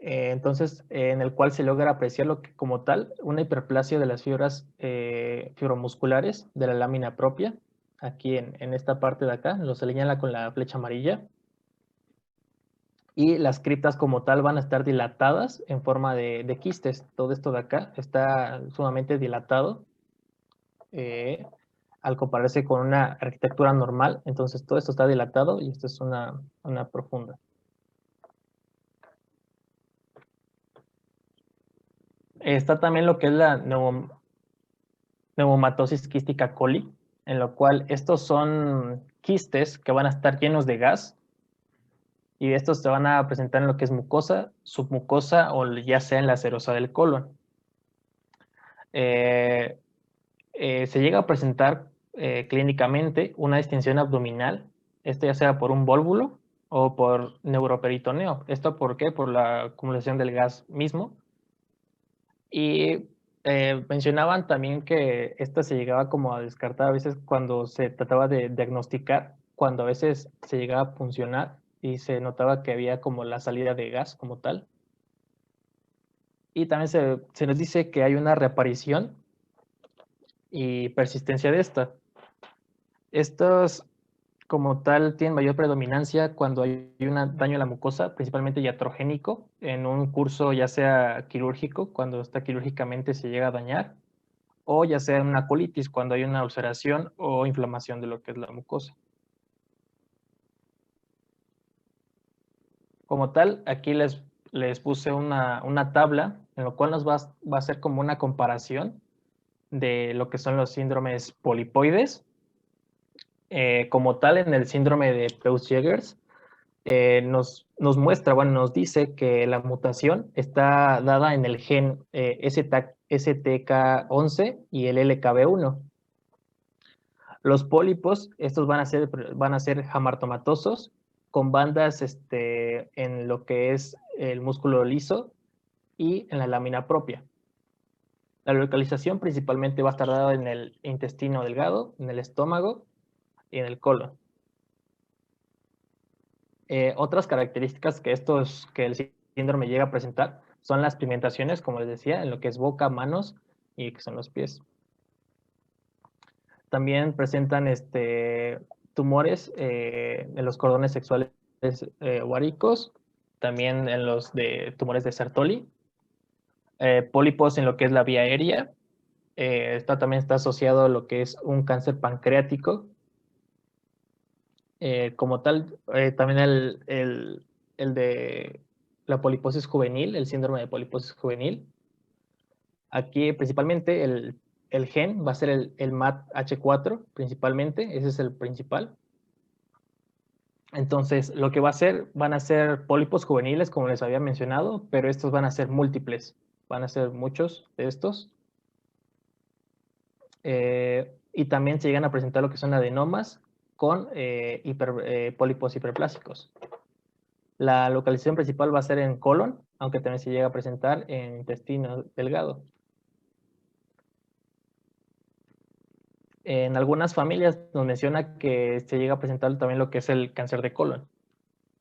Entonces, en el cual se logra apreciar lo que como tal, una hiperplasia de las fibras fibromusculares de la lámina propia, aquí en esta parte de acá, lo se señala con la flecha amarilla. Y las criptas como tal van a estar dilatadas en forma de quistes. Todo esto de acá está sumamente dilatado. al compararse con una arquitectura normal. Entonces todo esto está dilatado y esto es una profunda. Está también lo que es la neumomatosis quística coli, en lo cual estos son quistes que van a estar llenos de gas y estos se van a presentar en lo que es mucosa, submucosa o ya sea en la serosa del colon. Se llega a presentar clínicamente una distensión abdominal, esto ya sea por un vólvulo o por neuroperitoneo. ¿Esto por qué? Por la acumulación del gas mismo. Y mencionaban también que esta se llegaba como a descartar a veces cuando se trataba de diagnosticar, cuando a veces se llegaba a funcionar y se notaba que había como la salida de gas como tal. Y también se nos dice que hay una reaparición y persistencia de esta. Estos como tal tienen mayor predominancia cuando hay un daño a la mucosa, principalmente iatrogénico, en un curso ya sea quirúrgico, cuando está quirúrgicamente se llega a dañar, o ya sea en una colitis, cuando hay una ulceración o inflamación de lo que es la mucosa. Como tal, aquí les puse una tabla en lo cual nos va a hacer como una comparación de lo que son los síndromes polipoides. Como tal, en el síndrome de Peutz-Jeghers, nos muestra, bueno, nos dice que la mutación está dada en el gen STK11 y el LKB1. Los pólipos, estos van a ser hamartomatosos con bandas en lo que es el músculo liso y en la lámina propia. La localización principalmente va a estar dada en el intestino delgado, en el estómago y en el colon. Otras características que el síndrome llega a presentar son las pigmentaciones, como les decía, en lo que es boca, manos y que son los pies. También presentan tumores en los cordones sexuales ováricos, también en los tumores de Sertoli, pólipos en lo que es la vía aérea. También está asociado a lo que es un cáncer pancreático. Como tal, también el de la poliposis juvenil, el síndrome de poliposis juvenil. Aquí principalmente el gen va a ser el MAT-H4 principalmente, ese es el principal. Entonces, lo que van a ser pólipos juveniles, como les había mencionado, pero estos van a ser múltiples, van a ser muchos de estos. Y también se llegan a presentar lo que son adenomas con pólipos hiperplásicos. La localización principal va a ser en colon, aunque también se llega a presentar en intestino delgado. En algunas familias nos menciona que se llega a presentar también lo que es el cáncer de colon.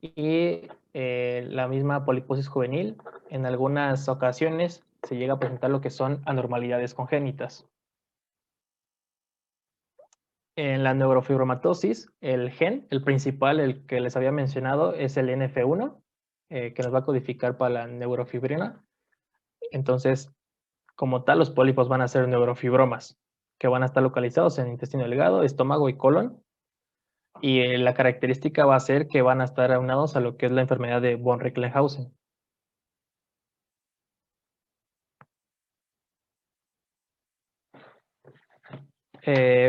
Y la misma poliposis juvenil, en algunas ocasiones se llega a presentar lo que son anormalidades congénitas. En la neurofibromatosis, el gen, el principal, el que les había mencionado, es el NF1, que nos va a codificar para la neurofibrina. Entonces, como tal, los pólipos van a ser neurofibromas, que van a estar localizados en intestino delgado, estómago y colon. Y la característica va a ser que van a estar aunados a lo que es la enfermedad de von Recklinghausen.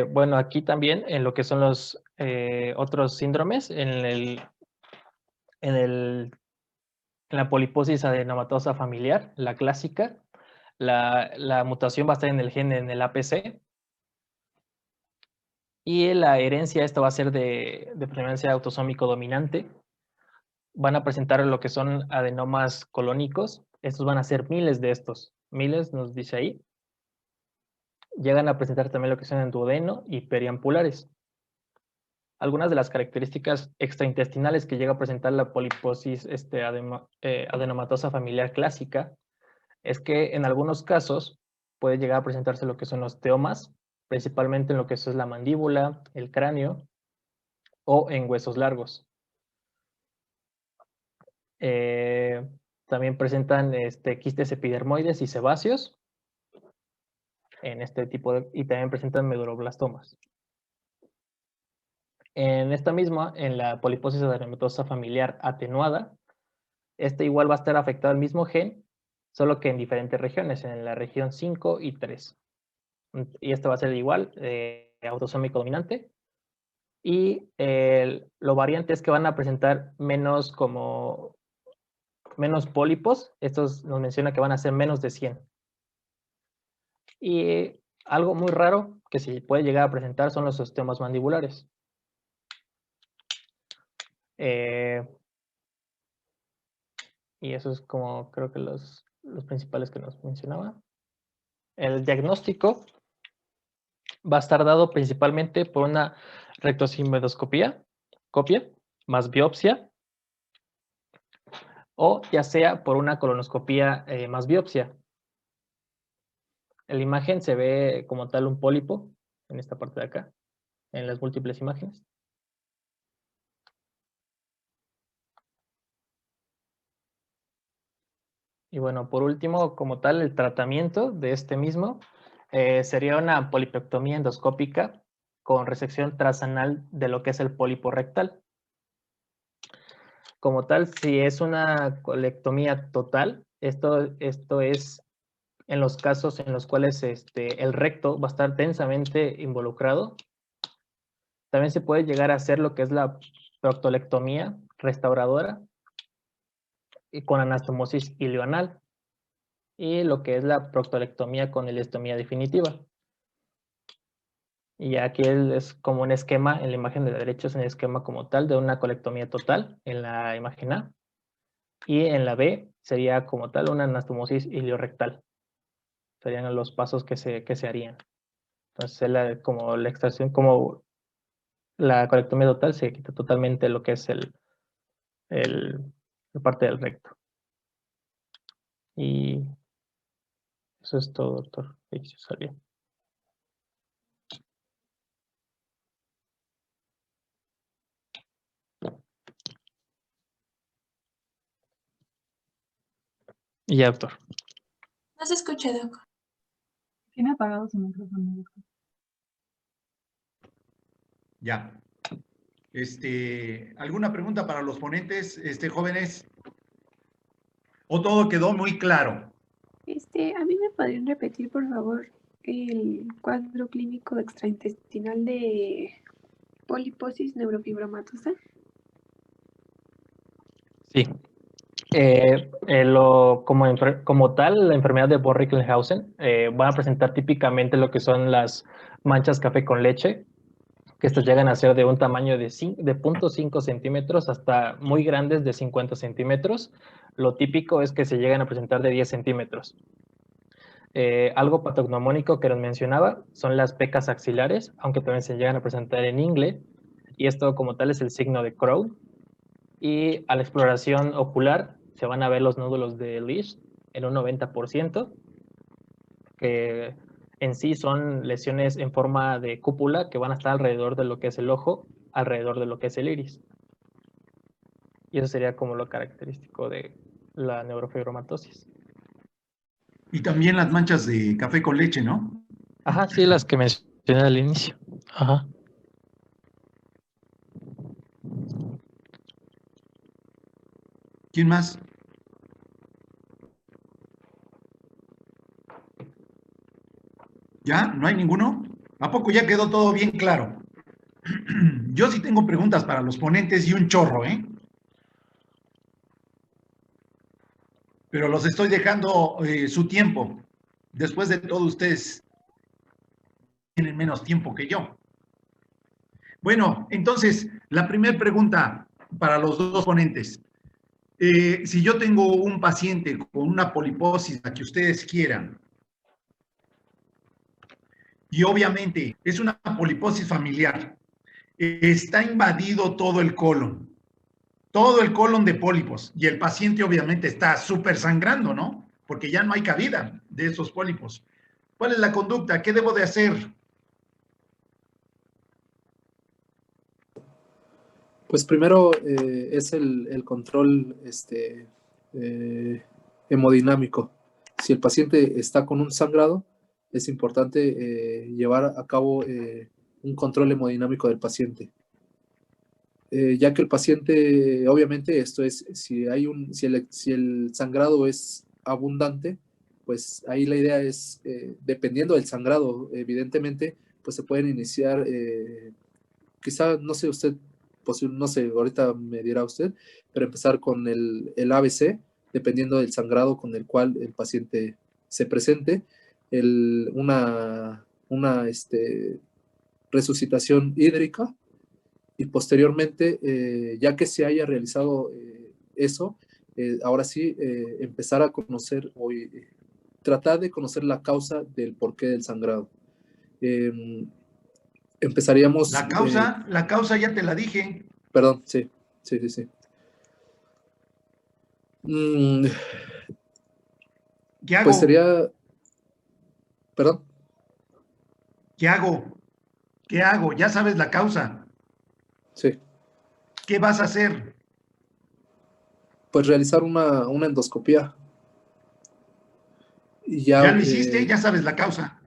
Bueno, aquí también en lo que son los otros síndromes, en la poliposis adenomatosa familiar, la clásica, la mutación va a estar en el gen en el APC. Y la herencia, esta va a ser de preferencia autosómico dominante. Van a presentar lo que son adenomas colónicos. Estos van a ser miles de estos. Miles, nos dice ahí. Llegan a presentar también lo que son duodeno y periampulares. Algunas de las características extraintestinales que llega a presentar la poliposis adenomatosa familiar clásica es que en algunos casos puede llegar a presentarse lo que son los teomas, principalmente en lo que es la mandíbula, el cráneo o en huesos largos. También presentan quistes epidermoides y sebáceos. en este tipo y también presentan meduloblastomas. En esta misma, en la poliposis adenomatosa familiar atenuada, este igual va a estar afectado al mismo gen, solo que en diferentes regiones, en la región 5 y 3. Y este va a ser igual, autosómico dominante. Y lo variante es que van a presentar menos pólipos. Estos nos menciona que van a ser menos de 100. Y algo muy raro que se puede llegar a presentar son los osteomas mandibulares. Y eso es como creo que los principales que nos mencionaba. El diagnóstico va a estar dado principalmente por una rectosigmoidoscopia más biopsia, o ya sea por una colonoscopia más biopsia. En la imagen se ve como tal un pólipo en esta parte de acá, en las múltiples imágenes. Y bueno, por último, como tal, el tratamiento de este mismo sería una polipectomía endoscópica con resección transanal de lo que es el pólipo rectal. Como tal, si es una colectomía total, esto es en los casos en los cuales el recto va a estar densamente involucrado. También se puede llegar a hacer lo que es la proctolectomía restauradora y con anastomosis ilioanal, y lo que es la proctolectomía con ileostomía definitiva. Y aquí es como un esquema, en la imagen de la derecha es un esquema como tal de una colectomía total en la imagen A, y en la B sería como tal una anastomosis iliorectal. Serían los pasos que se harían. Entonces, como la extracción, como la colectomía total, se quita totalmente lo que es la parte del recto. Y eso es todo, doctor. Salió. Y ya, doctor. No se escucha, doctor. Tiene apagado su micrófono, doctor. Ya. ¿Alguna pregunta para los ponentes, jóvenes? ¿O todo quedó muy claro? A mí me podrían repetir, por favor, el cuadro clínico extraintestinal de poliposis neurofibromatosa. Sí. Como tal, la enfermedad de von Recklinghausen van a presentar típicamente lo que son las manchas café con leche, que estas llegan a ser de un tamaño de 0.5 centímetros hasta muy grandes de 50 centímetros. Lo típico es que se llegan a presentar de 10 centímetros. Algo patognomónico que nos mencionaba son las pecas axilares, aunque también se llegan a presentar en ingle, y esto como tal es el signo de Crohn. Y a la exploración ocular se van a ver los nódulos de Lisch en un 90%, que en sí son lesiones en forma de cúpula que van a estar alrededor de lo que es el ojo, alrededor de lo que es el iris. Y eso sería como lo característico de la neurofibromatosis. Y también las manchas de café con leche, ¿no? Ajá, sí, las que mencioné al inicio. Ajá. ¿Quién más? ¿Ya? ¿No hay ninguno? ¿A poco ya quedó todo bien claro? Yo sí tengo preguntas para los ponentes y un chorro, ¿eh? Pero los estoy dejando su tiempo. Después de todo, ustedes tienen menos tiempo que yo. Bueno, entonces, la primera pregunta para los dos ponentes. Si yo tengo un paciente con una poliposis, la que ustedes quieran, y obviamente es una poliposis familiar, está invadido todo el colon de pólipos, y el paciente obviamente está súper sangrando, ¿no? Porque ya no hay cabida de esos pólipos. ¿Cuál es la conducta? ¿Qué debo de hacer? Pues primero es el control hemodinámico. Si el paciente está con un sangrado, es importante llevar a cabo un control hemodinámico del paciente. Ya que el paciente, obviamente, esto es, si el sangrado es abundante, pues ahí la idea es, dependiendo del sangrado, evidentemente, pues se pueden iniciar, quizá, no sé usted, no sé, ahorita me dirá usted, pero empezar con el ABC, dependiendo del sangrado con el cual el paciente se presente, una resucitación hídrica, y posteriormente, ya que se haya realizado eso, ahora sí, empezar a conocer o tratar de conocer la causa del porqué del sangrado. Empezaríamos... La causa ya te la dije. Perdón, sí. ¿Qué hago? Pues sería... ¿Perdón? ¿Qué hago? ¿Qué hago? Ya sabes la causa. Sí. ¿Qué vas a hacer? Pues realizar una endoscopía. Y ya lo hiciste, ya sabes la causa.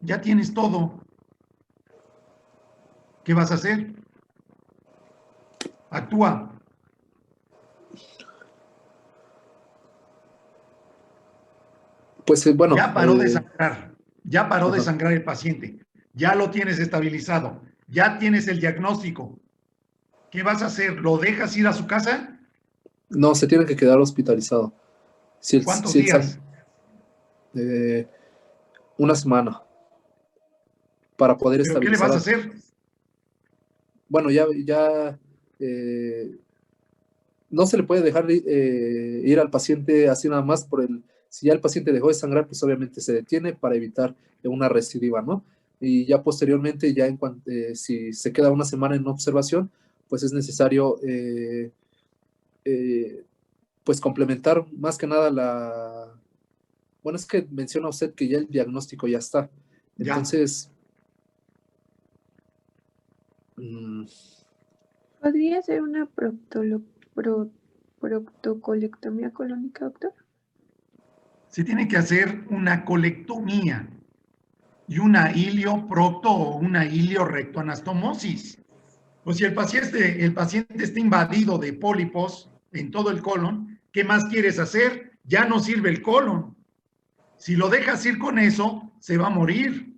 Ya tienes todo. ¿Qué vas a hacer? Actúa. Pues bueno. Ya paró de sangrar. Ya paró de sangrar el paciente. Ya lo tienes estabilizado. Ya tienes el diagnóstico. ¿Qué vas a hacer? ¿Lo dejas ir a su casa? No, se tiene que quedar hospitalizado. ¿Cuántos días? Una semana. Para poder ¿Pero qué le vas a hacer? Bueno, ya no se le puede dejar ir al paciente así nada más si ya el paciente dejó de sangrar, pues obviamente se detiene para evitar una recidiva, ¿no? Y ya posteriormente, ya en cuanto, si se queda una semana en observación, pues es necesario pues complementar más que nada bueno, es que menciona usted que ya el diagnóstico ya está. Entonces... ¿Podría ser una proctocolectomía colónica, doctor? Se tiene que hacer una colectomía y una ilioprocto o una iliorectoanastomosis. Pues si el paciente está invadido de pólipos en todo el colon, ¿qué más quieres hacer? Ya no sirve el colon. Si lo dejas ir con eso, se va a morir,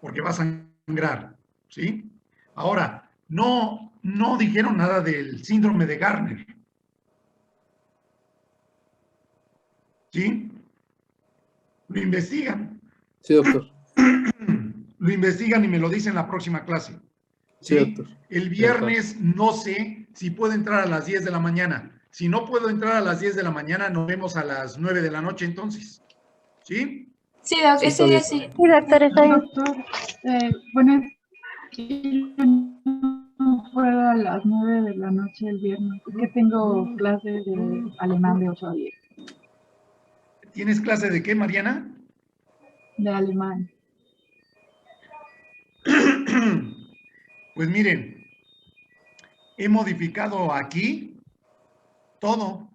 porque va a sangrar, ¿sí? Ahora, no dijeron nada del síndrome de Garner. ¿Sí? Lo investigan. Sí, doctor. Lo investigan y me lo dicen en la próxima clase. Sí, doctor. El viernes no sé si puedo entrar a las 10 de la mañana. Si no puedo entrar a las 10 de la mañana, nos vemos a las 9 de la noche entonces. ¿Sí? Sí, doctor, ese día sí. Sí, doctor, está bien. Doctor, bueno, no fuera a las 9 de la noche el viernes, es que tengo clases de alemán de 8 a 10. ¿Tienes clase de qué, Mariana? De alemán. Pues miren, he modificado aquí todo.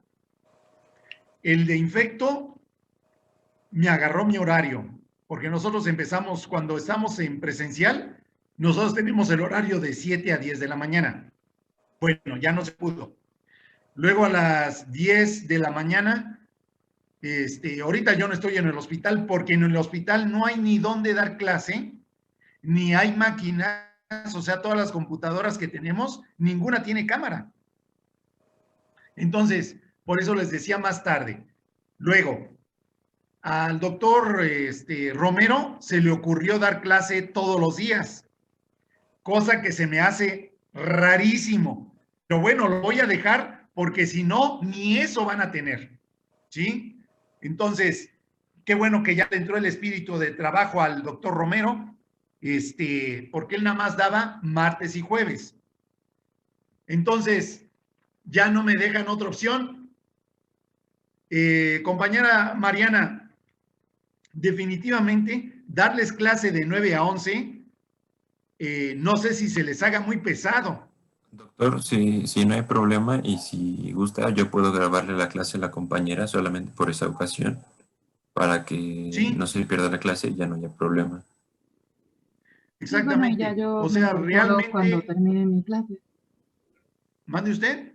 El de infecto me agarró mi horario, porque nosotros empezamos, cuando estamos en presencial, nosotros tenemos el horario de 7 a 10 de la mañana. Bueno, ya no se pudo. Luego a las 10 de la mañana, ahorita yo no estoy en el hospital, porque en el hospital no hay ni dónde dar clase, ni hay máquinas, o sea, todas las computadoras que tenemos, ninguna tiene cámara. Entonces, por eso les decía más tarde. Luego, al doctor Romero se le ocurrió dar clase todos los días, cosa que se me hace rarísimo. Pero bueno, lo voy a dejar porque si no, ni eso van a tener, ¿sí? Entonces, qué bueno que ya le entró el espíritu de trabajo al doctor Romero, porque él nada más daba martes y jueves. Entonces, ya no me dejan otra opción. Compañera Mariana, definitivamente darles clase de 9 a 11, no sé si se les haga muy pesado. Doctor, si no hay problema y si gusta, yo puedo grabarle la clase a la compañera solamente por esa ocasión, para que no se pierda la clase y ya no haya problema. Exactamente. Sí, bueno, ya yo O me sea, incorporo cuando realmente... termine mi clase. ¿Mande usted?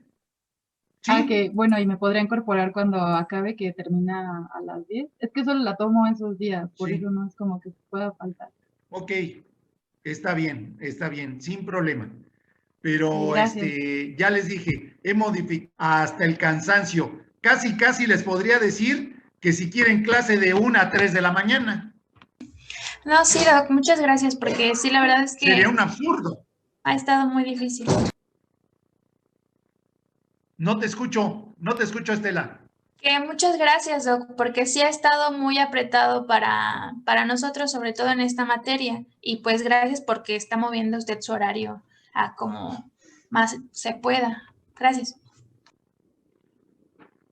Que bueno, y me podría incorporar cuando acabe, que termina a las 10. Es que solo la tomo esos días, por eso no es como que pueda faltar. Ok, está bien, sin problema. Pero Gracias. ya les dije, he modificado hasta el cansancio. Casi les podría decir que si quieren clase de 1 a 3 de la mañana. No, sí, Doc, muchas gracias, porque sí, la verdad es que Sería un absurdo. ha estado muy difícil. No te escucho, Estela. Que muchas gracias, Doc, porque sí ha estado muy apretado para nosotros, sobre todo en esta materia. Y pues gracias porque está moviendo usted su horario a como más se pueda. Gracias.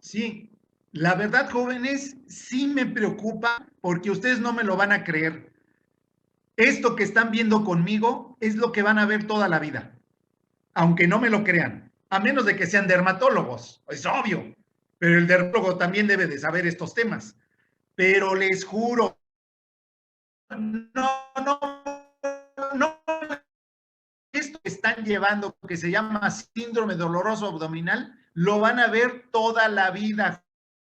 Sí, la verdad, jóvenes, sí me preocupa porque ustedes no me lo van a creer. Esto que están viendo conmigo es lo que van a ver toda la vida, aunque no me lo crean, a menos de que sean dermatólogos, es obvio, pero el dermatólogo también debe de saber estos temas. Pero les juro, no, esto que están llevando, que se llama síndrome doloroso abdominal, lo van a ver toda la vida,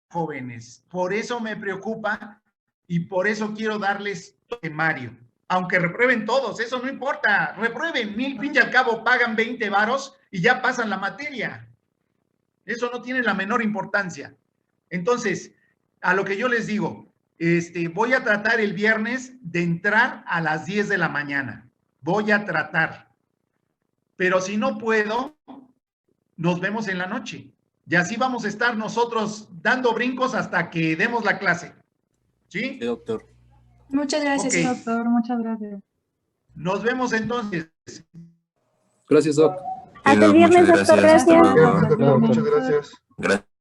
jóvenes. Por eso me preocupa y por eso quiero darles temario. Aunque reprueben todos, eso no importa. Reprueben, fin y al cabo pagan 20 varos y ya pasan la materia. Eso no tiene la menor importancia. Entonces, a lo que yo les digo, voy a tratar el viernes de entrar a las 10 de la mañana. Voy a tratar. Pero si no puedo, nos vemos en la noche. Y así vamos a estar nosotros dando brincos hasta que demos la clase. ¿Sí? Sí, doctor. Muchas gracias, Ok. Doctor, muchas gracias. Nos vemos entonces. Gracias, Doc. Hasta el viernes, doctor. Gracias. Hasta luego. Muchas gracias. Gracias.